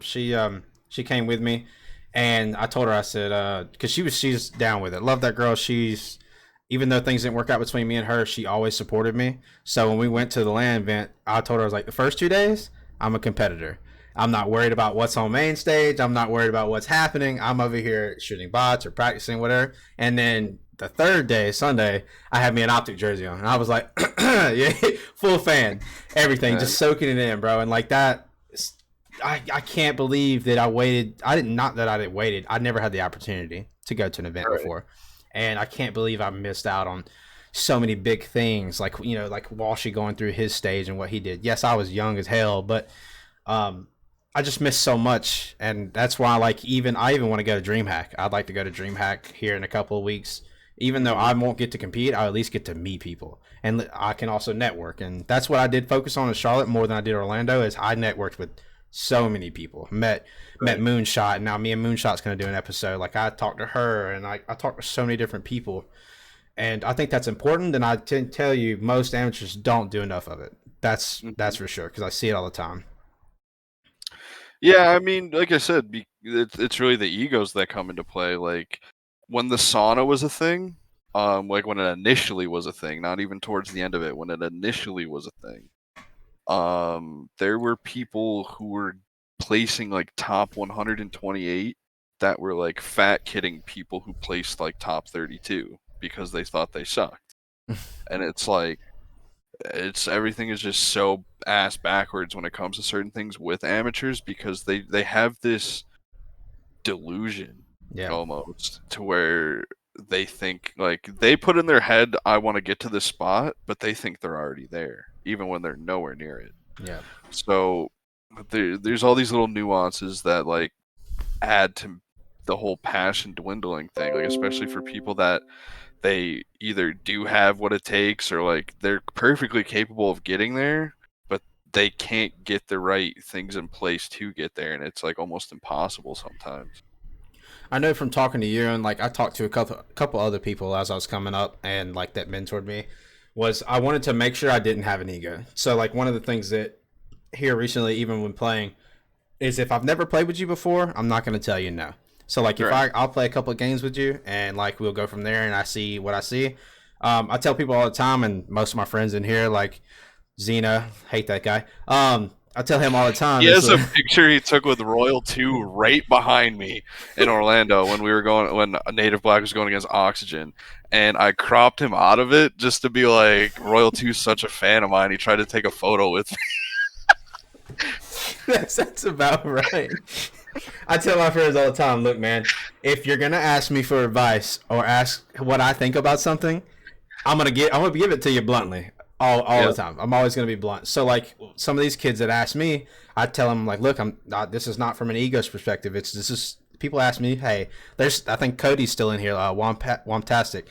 She came with me, and I told her I said because she's down with it. Love that girl. She's even though things didn't work out between me and her, she always supported me. So when we went to the LAN event, I told her I was like the first 2 days I'm a competitor. I'm not worried about what's on main stage. I'm not worried about what's happening. I'm over here shooting bots or practicing whatever. And then the third day, Sunday, I had me an optic jersey on, and I was like, yeah, full fan, everything, And just soaking it in, bro. And like that, I can't believe that I waited. I didn't not that I didn't waited. I never had the opportunity to go to an event right, before, and I can't believe I missed out on so many big things. Like like Walshy going through his stage and what he did. Yes, I was young as hell, but um, I just missed so much, and that's why like I even want to go to DreamHack. I'd like to go to DreamHack here in a couple of weeks. Even though hmm I won't get to compete, I'll at least get to meet people, and I can also network. And that's what I did focus on in Charlotte more than I did Orlando. Is I networked with so many people. Met right. Moonshot, and now me and Moonshot's going to do an episode. Like I talked to her, and I talked to so many different people, and I think that's important. And I can tell you, most amateurs don't do enough of it. That's hmm for sure because I see it all the time. Yeah, I mean, like I said, it's really the egos that come into play. Like when the sauna was a thing, like when it initially was a thing, not even towards the end of it, when it initially was a thing, there were people who were placing like top 128 that were like fat kidding people who placed like top 32 because they thought they sucked. And it's like it's everything is just so ass backwards when it comes to certain things with amateurs because they have this delusion Yeah, almost to where they think like they put in their head I want to get to this spot, but they think they're already there even when they're nowhere near it. yeah. So there's all these little nuances that like add to the whole passion dwindling thing, like especially for people that they either do have what it takes or like they're perfectly capable of getting there, but they can't get the right things in place to get there, and it's like almost impossible sometimes. I know from talking to you and like I talked to a couple other people as I was coming up and like that mentored me. was I wanted to make sure I didn't have an ego. So like one of the things that here recently, even when playing, is if I've never played with you before, I'm not going to tell you no. So like if Right. I'll play a couple of games with you and like we'll go from there and I see what I see. I tell people all the time, and most of my friends in here, like Xena, hate that guy. I tell him all the time. He It's has a picture he took with Royal 2 right behind me in Orlando when Native Black was going against Oxygen, and I cropped him out of it just to be like, Royal 2's such a fan of mine. He tried to take a photo with me. that's about right. I tell my friends all the time, look, man, if you're gonna ask me for advice or ask what I think about something, I'm gonna give it to you bluntly all Yeah. the time. I'm always gonna be blunt. So like some of these kids that ask me, I tell them like, look, I'm not. This is not from an ego's perspective. This is people ask me, hey, there's I think Cody's still in here. Womtastic.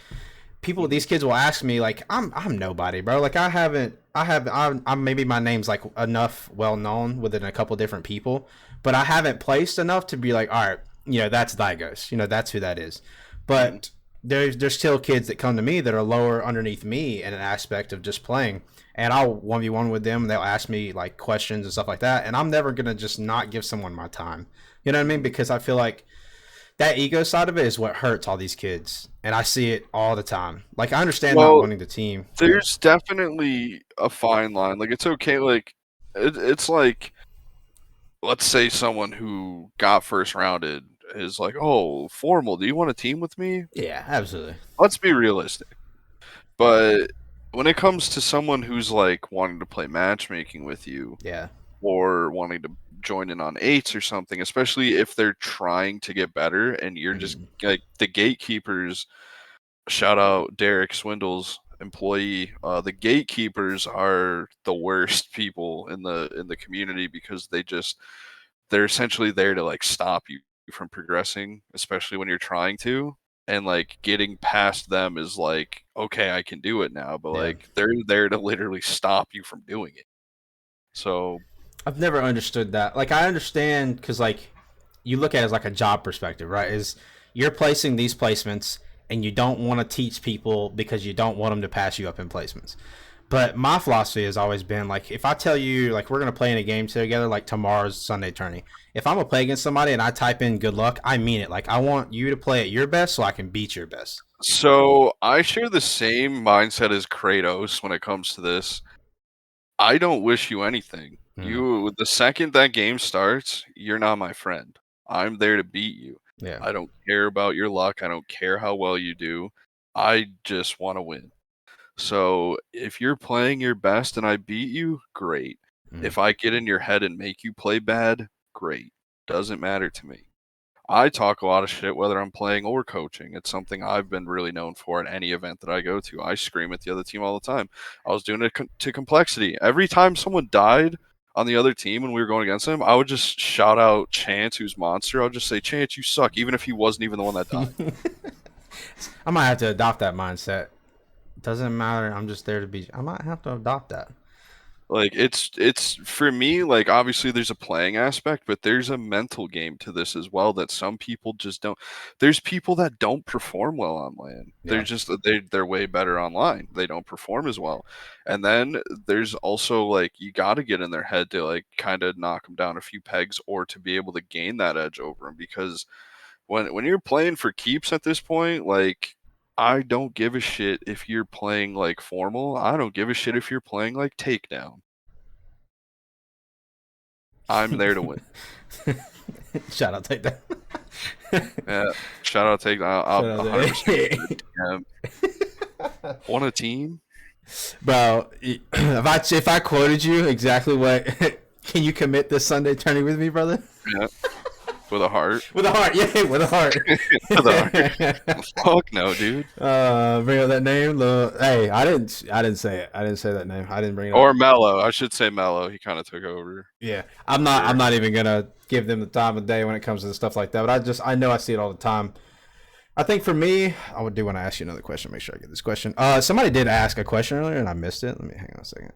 These kids will ask me like, I'm nobody, bro. Like I'm maybe my name's like enough well known within a couple different people, but I haven't placed enough to be like, all right, that's ThyyGhost. That's who that is. Mhm. But there's still kids that come to me that are lower underneath me in an aspect of just playing, and I'll 1v1 with them. They'll ask me like questions and stuff like that, and I'm never gonna just not give someone my time. You know what I mean? Mhm. Because I feel like that ego side of it is what hurts all these kids, and I see it all the time. Like I understand not Well, wanting the team, but there's definitely a fine line. Like, it's okay. Like, it's like, let's say someone who got first rounded is like, "Oh, formal. Do you want a team with me?" yeah, absolutely, Let's be realistic. But when it comes to someone who's like wanting to play matchmaking with you yeah, or wanting to join in on eights or something, especially if they're trying to get better and you're just mm, like the gatekeepers, shout out Derek Swindle's employee, the gatekeepers are the worst people in the community because they're essentially there to like stop you from progressing, especially when you're trying to. And like getting past them is like, okay, I can do it now, but yeah. like they're there to literally stop you from doing it. So I've never understood that. Like I understand because like you look at it as like a job perspective, right? Is you're placing these placements and you don't want to teach people because you don't want them to pass you up in placements. But my philosophy has always been like if I tell you like we're gonna play in a game together like tomorrow's Sunday tourney, if I'm gonna play against somebody and I type in good luck, I mean it. Like I want you to play at your best so I can beat your best. so I share the same mindset as Kratos when it comes to this. I don't wish you anything. Mm, You the second that game starts, you're not my friend. I'm there to beat you. yeah. I don't care about your luck. I don't care how well you do. I just want to win. So if you're playing your best and I beat you, great. Mm, If I get in your head and make you play bad, great. Doesn't matter to me. I talk a lot of shit whether I'm playing or coaching. It's something I've been really known for at any event that I go to. I scream at the other team all the time. I was doing it to complexity. Every time someone died on the other team when we were going against them, I would just shout out Chance, who's monster. I would just say, Chance, you suck, even if he wasn't even the one that died. I might have to adopt that mindset. Doesn't matter. I'm just there to be. I might have to adopt that. Like it's for me, like obviously there's a playing aspect, but there's a mental game to this as well that some people just don't. There's people that don't perform well on LAN. They're Yeah. just they're way better online. They don't perform as well. And then there's also like you got to get in their head to like kind of knock them down a few pegs or to be able to gain that edge over them because when you're playing for keeps at this point, like I don't give a shit if you're playing like formal. I don't give a shit if you're playing like takedown. I'm there to win. Shout out, take that. Yeah, shout out take I'll Shout out, 100% to want a team? bro. If I quoted you exactly what, can you commit this Sunday tourney with me, brother? Yeah, with a heart. With a heart, yeah, with a heart. With a heart. Fuck no, dude. Bring up that name. Hey, I didn't say it. I didn't say that name. I didn't bring it up. Or Mello. I should say Mello. He kind of took over Yeah, for I'm sure. not even gonna give them the time of day when it comes to stuff like that. But I know I see it all the time. I think for me, I would do want to ask you another question. Make sure I get this question. Somebody did ask a question earlier and I missed it. Let me hang on a second.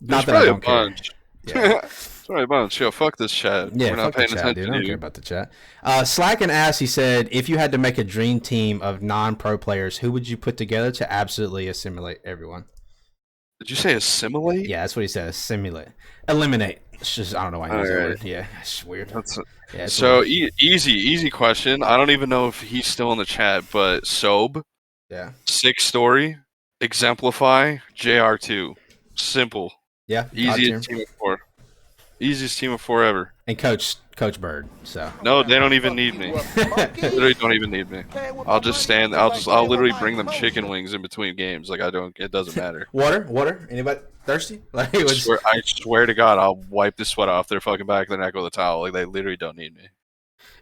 There's Not that I probably a don't care. bunch. Yeah. Sorry about it. Yo, fuck this chat. Yeah, We're not fuck the paying chat, dude. attention I don't to care you. about the chat. Slack and Ass, he said, if you had to make a dream team of non-pro players, who would you put together to absolutely assimilate everyone? Did you say assimilate? Yeah, that's what he said. Assimilate. Eliminate. It's just, I don't know why he All used that right. word. Yeah, it's weird. That's Yeah, it's so weird. easy question. I don't even know if he's still in the chat, but Sob, Yeah. Six Story, Exemplify, JR2. Simple. Yeah, God Easiest tier. team of four. Easiest team of four ever. And Coach Bird. So. No, they don't even need me. Literally don't even need me. I'll just stand. I'll literally bring them chicken wings in between games. Like I don't. It doesn't matter. Water. Anybody thirsty? Like it was. I swear to God, I'll wipe the sweat off their fucking back of their neck with a towel. Like they literally don't need me.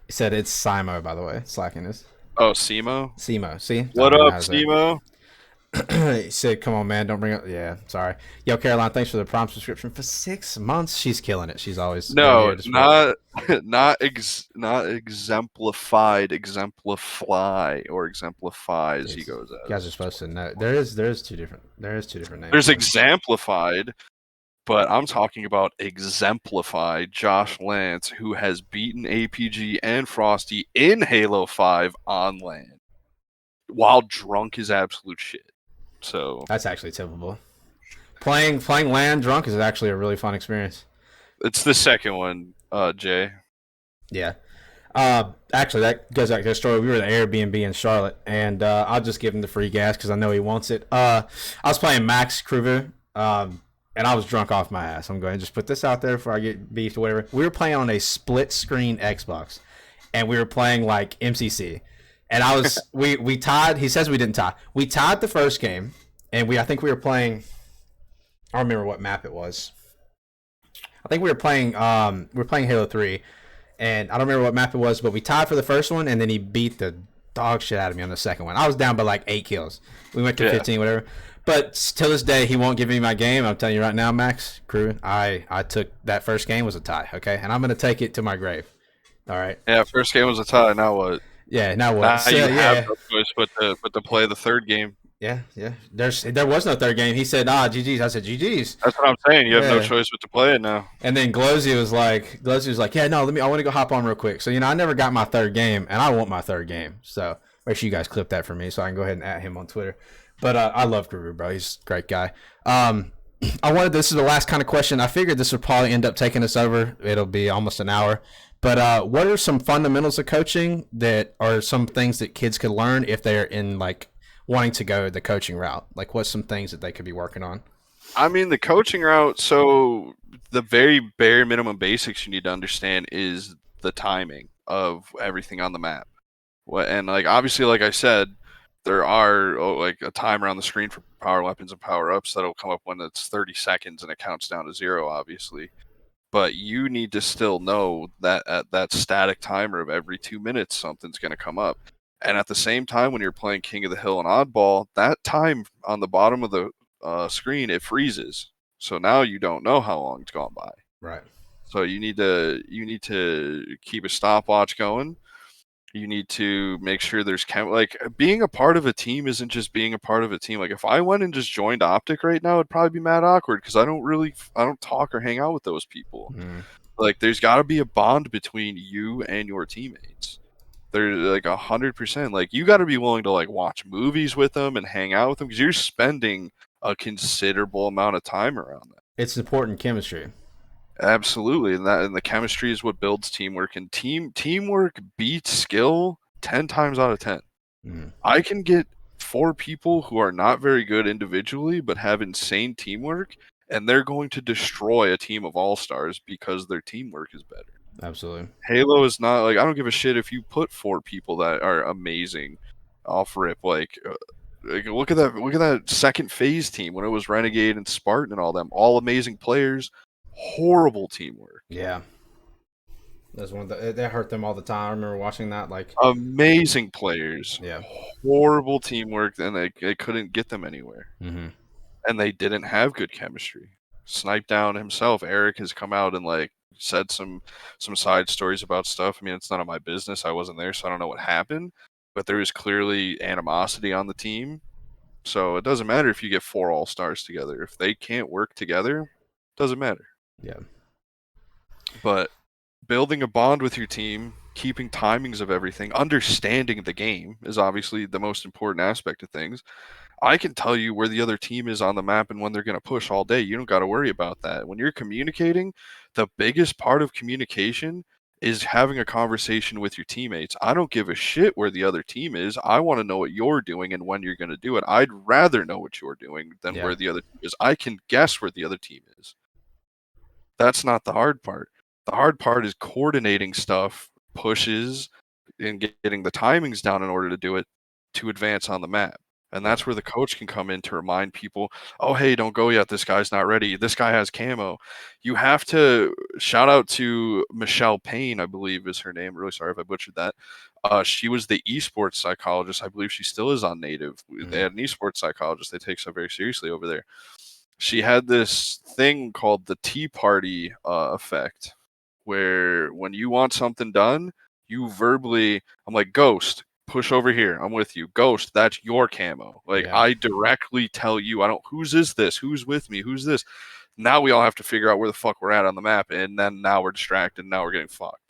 He said it's Simo, by the way. Slacking is Oh, Simo. Simo. See, I What don't even know up, how to say it. Simo? He said, "Come on, man, don't bring up." Yeah, sorry. Yo, Caroline, thanks for the Prime subscription for 6 months. She's killing it. She's always No, here to support. not exemplified, exemplify or exemplifies. He Jeez. goes You guys are as. supposed to know. There is two different names. There's There. exemplified, but I'm talking about exemplified Josh Lance, who has beaten APG and Frosty in Halo 5 on land while drunk as absolute shit. So That's actually typical. Playing land drunk is actually a really fun experience. it's the second one, Jay. Yeah. Actually, that goes back to the story. We were at Airbnb in Charlotte, and I'll just give him the free gas because I know he wants it. I was playing Max Kruger, and I was drunk off my ass. I'm going to just put this out there before I get beefed or whatever. We were playing on a split screen Xbox, and we were playing like MCC. And we tied. He says we didn't tie. We tied the first game, and I think we were playing. I don't remember what map it was. I think we were playing Halo 3, and I don't remember what map it was, but we tied for the first one, and then he beat the dog shit out of me on the second one. I was down by like 8 kills. We went to 15, whatever. But till this day, he won't give me my game. I'm telling you right now, Max, crew, I took that first game was a tie, okay? And I'm going to take it to my grave. All right? Yeah, first game was a tie. Now what? Yeah, now what? Now So, you have yeah. no choice but to play the third game. Yeah. There was no third game. He said, GG's. I said, GG's. That's what I'm saying. You have no Yeah. choice but to play it now. And then Glozzy was like, yeah, no, I want to go hop on real quick. So, I never got my third game, and I want my third game. So make sure you guys clip that for me so I can go ahead and at him on Twitter. But I love Guru, bro. He's a great guy. This is the last kind of question. I figured this would probably end up taking us over. It'll be almost an hour. But what are some fundamentals of coaching that are some things that kids could learn if they're in like wanting to go the coaching route? Like what's some things that they could be working on? I mean, the coaching route, so the very bare minimum basics you need to understand is the timing of everything on the map. And like obviously, like I said, there are like a timer on the screen for power weapons and power ups that'll come up when it's 30 seconds and it counts down to 0, obviously. But you need to still know that at that static timer of every 2 minutes, something's going to come up. And at the same time, when you're playing King of the Hill and Oddball, that time on the bottom of the screen, it freezes. So now you don't know how long it's gone by. Right. So you need to keep a stopwatch going. You need to make sure there's like being a part of a team isn't just being a part of a team. Like if I went and just joined Optic right now, it'd probably be mad awkward because I don't talk or hang out with those people. Like there's got to be a bond between you and your teammates. They're like 100%. Like you got to be willing to like watch movies with them and hang out with them because you're spending a considerable amount of time around that. It's important chemistry. Absolutely, and the chemistry is what builds teamwork, and teamwork beats skill 10 times out of 10. I can get 4 people who are not very good individually but have insane teamwork, and they're going to destroy a team of all-stars because their teamwork is better. Absolutely. Halo is not like I don't give a shit if you put 4 people that are amazing off rip. Like look at that second phase team when it was Renegade and Spartan and all them, all amazing players. Horrible teamwork. Yeah. That's one that hurt them all the time. I remember watching that like amazing players. Yeah. Horrible teamwork, and they couldn't get them anywhere. And they didn't have good chemistry. Snipe Down himself, Eric, has come out and like said some side stories about stuff. I mean, it's none of my business. I wasn't there, so I don't know what happened. But there is clearly animosity on the team. So it doesn't matter if you get 4 all-stars together. If they can't work together, it doesn't matter. Yeah. But building a bond with your team, keeping timings of everything, understanding the game is obviously the most important aspect of things. I can tell you where the other team is on the map and when they're going to push all day. You don't got to worry about that. When you're communicating, the biggest part of communication is having a conversation with your teammates. I don't give a shit where the other team is. I want to know what you're doing and when you're going to do it. I'd rather know what you're doing than Yeah. where the other team is. I can guess where the other team is. That's not the hard part. The hard part is coordinating stuff, pushes, and getting the timings down in order to do it to advance on the map. And Yeah. that's where the coach can come in to remind people, oh, hey, don't go yet. This guy's not ready. This guy has camo. You have to shout out to Michelle Payne, I believe is her name. Really sorry if I butchered that. She was the esports psychologist. I believe she still is on Native. They Mm. had an esports psychologist. They take stuff very seriously over there. She had this thing called the Tea Party effect, where when you want something done, you verbally, I'm like, Ghost, push over here. I'm with you. Ghost, that's your camo. Like, Yeah. I directly tell you, I don't, whose is this? Who's with me? Who's this? Now we all have to figure out where the fuck we're at on the map. And then now we're distracted. Now we're getting fucked.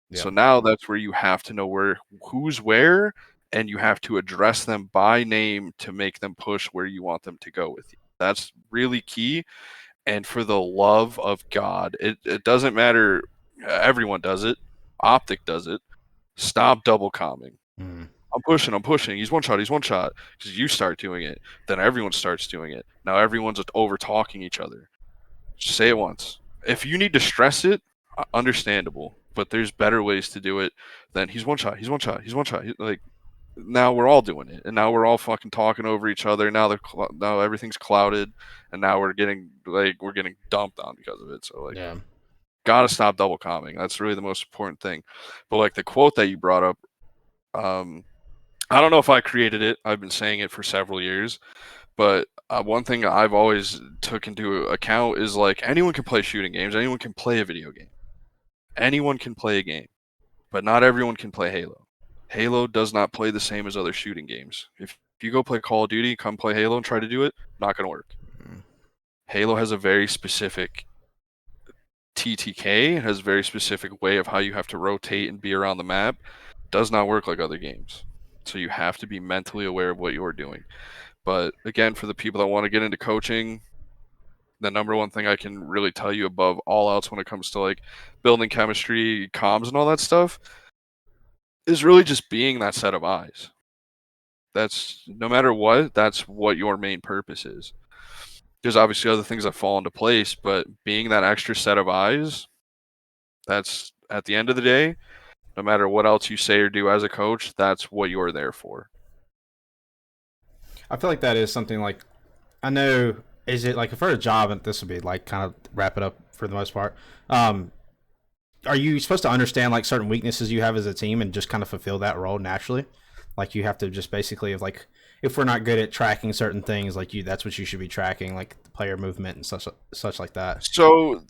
Yeah. So now that's where you have to know who's where, and you have to address them by name to make them push where you want them to go with you. That's really key. And for the love of God, it doesn't matter. Everyone does it. Optic does it. Stop double calming. Mm. I'm pushing. I'm pushing. He's one shot. He's one shot. Because you start doing it, then everyone starts doing it. Now everyone's over talking each other. Just say it once. If you need to stress it, understandable. But there's better ways to do it than he's one shot. He's one shot. He's one shot. Like now we're all doing it, and now we're all fucking talking over each other. Now now everything's clouded, and now we're getting dumped on because of it. So like, Yeah. gotta stop double calming. That's really the most important thing. But like the quote that you brought up, um, I don't know if I created it. I've been saying it for several years, but one thing I've always took into account is like anyone can play shooting games. Anyone can play a video game. Anyone can play a game, but not everyone can play Halo. Halo does not play the same as other shooting games. If you go play Call of Duty, come play Halo and try to do it, not going to work. Mm. Halo has a very specific TTK, has a very specific way of how you have to rotate and be around the map. Does not work like other games. So you have to be mentally aware of what you're doing. But again, for the people that want to get into coaching, the number one thing I can really tell you above all else when it comes to like building chemistry, comms, and all that stuff is really just being that set of eyes. That's no matter what, that's what your main purpose is. There's obviously other things that fall into place, but being that extra set of eyes, that's at the end of the day, no matter what else you say or do as a coach, that's what you're there for. I feel like that is something like I know. Is it like for a job? And this would be like kind of wrap it up for the most part. Um, are you supposed to understand like certain weaknesses you have as a team and just kind of fulfill that role naturally? Like you have to just basically like if we're not good at tracking certain things, like you, that's what you should be tracking, like the player movement and such like that. So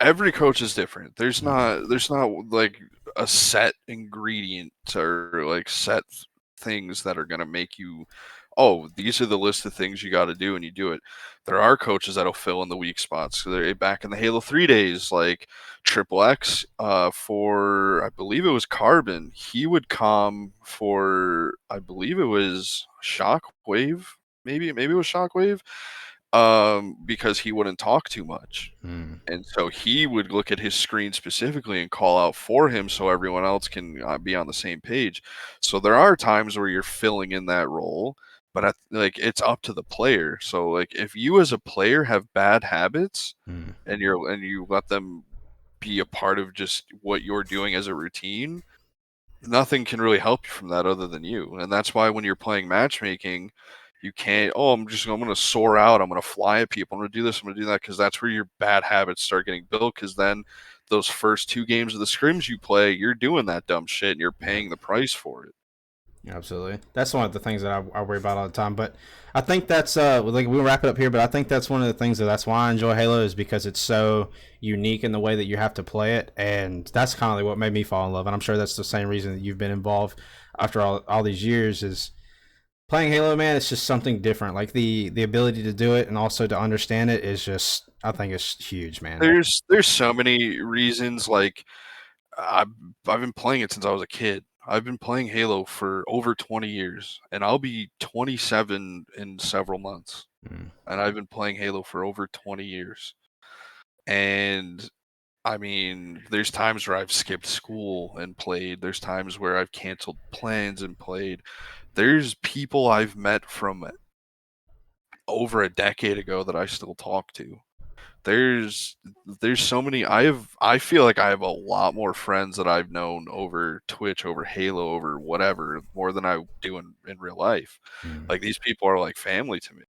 every coach is different. Mm. There's not like a set ingredient or like set things that are gonna make you. Oh, these are the list of things you got to do, and you do it. There are coaches that'll fill in the weak spots. So they're back in the Halo 3 days, like Triple X, for I believe it was Carbon. He would come for I believe it was Shockwave, maybe it was Shockwave, because he wouldn't talk too much. Mm. And so he would look at his screen specifically and call out for him so everyone else can be on the same page. So there are times where you're filling in that role, but like it's up to the player. So like if you as a player have bad habits Mm. and you let them be a part of just what you're doing as a routine, nothing can really help you from that other than you. And that's why when you're playing matchmaking, you can't, oh, I'm going to soar out. I'm going to fly at people. I'm going to do this. I'm going to do that. Because that's where your bad habits start getting built. Because then those first two games of the scrims you play, you're doing that dumb shit and you're Yeah. paying the price for it. Absolutely. That's one of the things that I worry about all the time. But I think that's like we'll wrap it up here. But I think that's one of the things that's why I enjoy Halo is because it's so unique in the way that you have to play it, and that's kind of like what made me fall in love. And I'm sure that's the same reason that you've been involved after all these years is playing Halo, man, it's just something different. Like the ability to do it and also to understand it is just, I think it's huge, man. There's so many reasons. Like I've I've been playing it since I was a kid. I've been playing Halo for over 20 years, and I'll be 27 in several months. Mm. And I've been playing Halo for over 20 years. And I mean, there's times where I've skipped school and played. There's times where I've canceled plans and played. There's people I've met from over a decade ago that I still talk to. There's there's so many. I feel like I have a lot more friends that I've known over Twitch, over Halo, over whatever, more than I do in real life. Mm. Like these people are like family to me.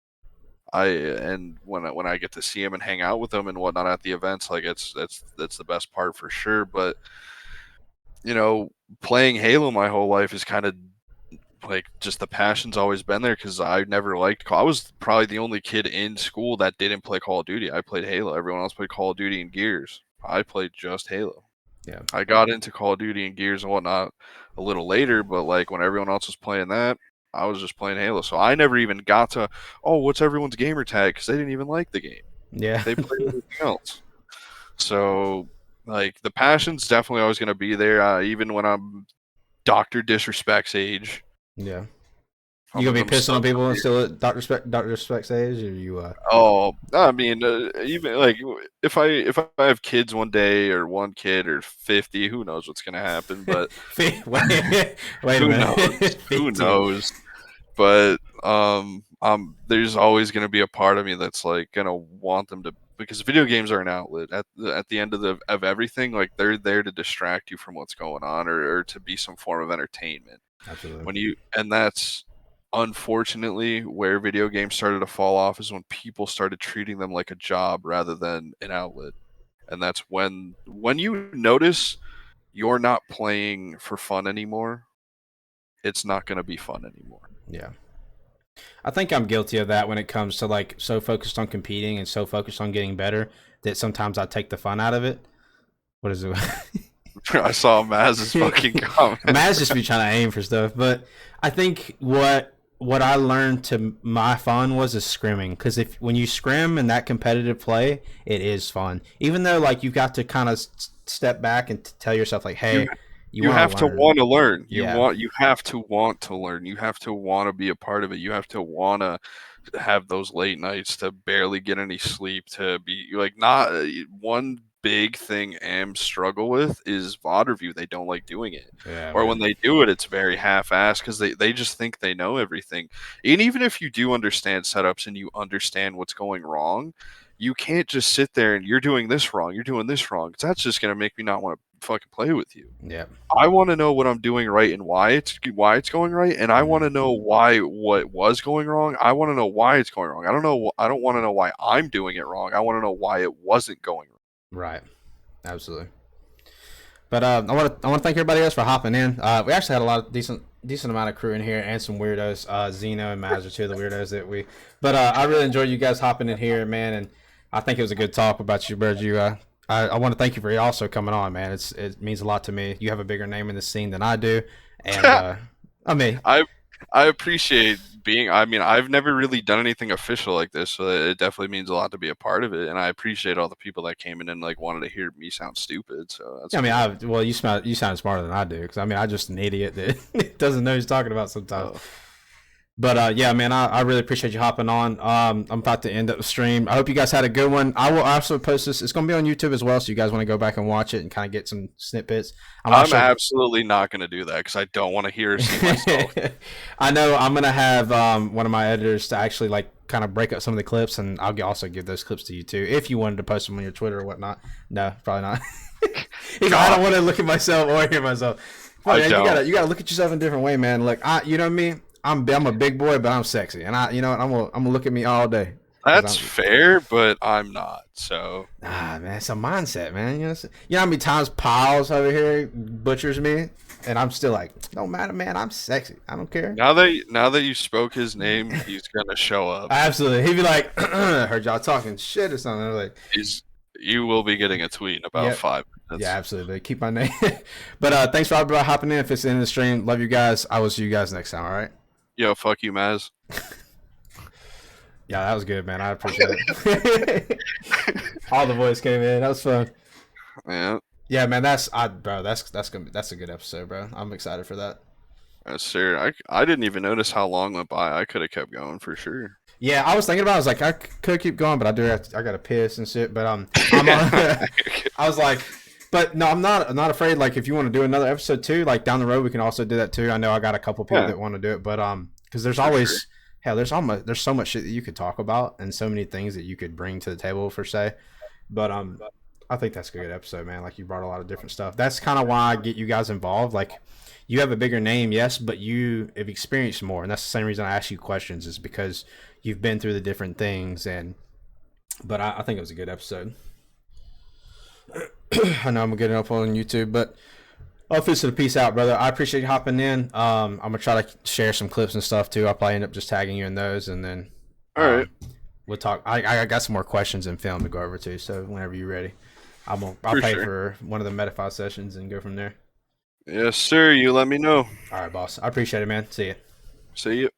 And when I get to see them and hang out with them and whatnot at the events, like that's the best part for sure. But you know, playing Halo my whole life is kind of like just the passion's always been there because I never liked. I was probably the only kid in school that didn't play Call of Duty. I played Halo. Everyone else played Call of Duty and Gears. I played just Halo. Yeah. I got into Call of Duty and Gears and whatnot a little later, but like when everyone else was playing that, I was just playing Halo. So I never even got to, oh, what's everyone's gamer tag? Because they didn't even like the game. Yeah. They played everything else. So like the passion's definitely always going to be there, even when I'm Doctor Disrespect's age. Yeah. You gonna be I'm pissing on stuck people here. still at Doctor Respect's age, or you? Oh, I mean, even like if I have kids one day or one kid or 50, who knows what's gonna happen? But Wait a who minute. knows? Who 15. knows? But there's always gonna be a part of me that's like gonna want them to because video games are an outlet at the end of everything. Like they're there to distract you from what's going on or to be some form of entertainment. Absolutely. And that's unfortunately where video games started to fall off is when people started treating them like a job rather than an outlet. And that's when you notice you're not playing for fun anymore, it's not going to be fun anymore. Yeah. I think I'm guilty of that when it comes to like so focused on competing and so focused on getting better that sometimes I take the fun out of it. What is it? I saw Maz's fucking comment. Maz just be trying to aim for stuff, but I think what I learned to my fun was is scrimming, because if when you scrim in that competitive play, it is fun. Even though like you got to kind of step back and tell yourself like, hey, You want have to want to learn. Yeah. You have to want to learn. You have to want to be a part of it. You have to want to have those late nights to barely get any sleep to be like not one big thing AMs struggle with is VOD review. They don't like doing it. Yeah, Or man. when they do it, it's very half-assed because they just think they know everything. And even if you do understand setups and you understand what's going wrong, you can't just sit there and you're doing this wrong, you're doing this wrong. 'Cause that's just going to make me not want to fucking play with you. Yeah. I want to know what I'm doing right and why it's going right, and I want to know why what was going wrong. I want to know why it's going wrong. I don't know. I don't want to know why I'm doing it wrong. I want to know why it wasn't going wrong. Right. Absolutely. But I want to thank everybody else for hopping in. We actually had a lot of decent amount of crew in here and some weirdos. Zeno and Maz are two of the weirdos that we. But I really enjoyed you guys hopping in here, man, and I think it was a good talk about you, Bird. I want to thank you for also coming on, man. It means a lot to me. You have a bigger name in the scene than I do, and I mean, I appreciate being. I mean, I've never really done anything official like this, so it definitely means a lot to be a part of it. And I appreciate all the people that came in and like wanted to hear me sound stupid. So that's. I mean, you sound smarter than I do, because I mean, I'm just an idiot that doesn't know what he's talking about sometimes. But yeah, man, I really appreciate you hopping on. I'm about to end up the stream. I hope you guys had a good one. I will also post this. It's going to be on YouTube as well, so you guys want to go back and watch it and kind of get some snippets. I'm absolutely not going to do that because I don't want to hear or see myself. I know I'm going to have one of my editors to actually like kind of break up some of the clips, and I'll also give those clips to you too if you wanted to post them on your Twitter or whatnot. No, probably not. I don't want to look at myself or hear myself. Man, you gotta look at yourself in a different way, man. Look, you know what I mean? I'm a big boy, but I'm sexy, and I'm gonna look at me all day. That's fair, but I'm not. So man, it's a mindset, man. You know how many times Piles over here butchers me, and I'm still like, don't matter, man. I'm sexy. I don't care. Now that you spoke his name, he's gonna show up. Absolutely, he'd be like, I heard y'all talking shit or something. I'm like, you will be getting a tweet in about 5 minutes. Yeah, absolutely. Keep my name. But thanks for hopping in. If it's in the stream, love you guys. I will see you guys next time. All right. Yo, fuck you, Maz. Yeah, that was good, man. I appreciate it. All the voice came in. That was fun. Yeah, Yeah, man. Bro. That's a good episode, bro. I'm excited for that. that's serious. I didn't even notice how long went by. I could have kept going for sure. Yeah, I was thinking about. I was like, I could keep going, but I got to piss and shit. But I'm on. I was like, but no, I'm not. I'm not afraid. Like, if you want to do another episode too, like down the road, we can also do that too. I know I got a couple people Yeah, that want to do it, but because there's for always sure. hell, there's so much shit that you could talk about and so many things that you could bring to the table for say. But I think that's a good episode, man. Like you brought a lot of different stuff. That's kind of why I get you guys involved. Like you have a bigger name, yes, but you have experienced more, and that's the same reason I ask you questions is because you've been through the different things. And but I think it was a good episode. I know I'm getting up on YouTube, but I'll finish the peace out, brother. I appreciate you hopping in. I'm gonna try to share some clips and stuff too. I'll probably end up just tagging you in those, and then All right. we'll talk. I got some more questions and film to go over too. So whenever you're ready, I'll For pay sure. for one of the Metafile sessions and go from there. Yes, sir. You let me know. All right, boss. I appreciate it, man. See you. See you.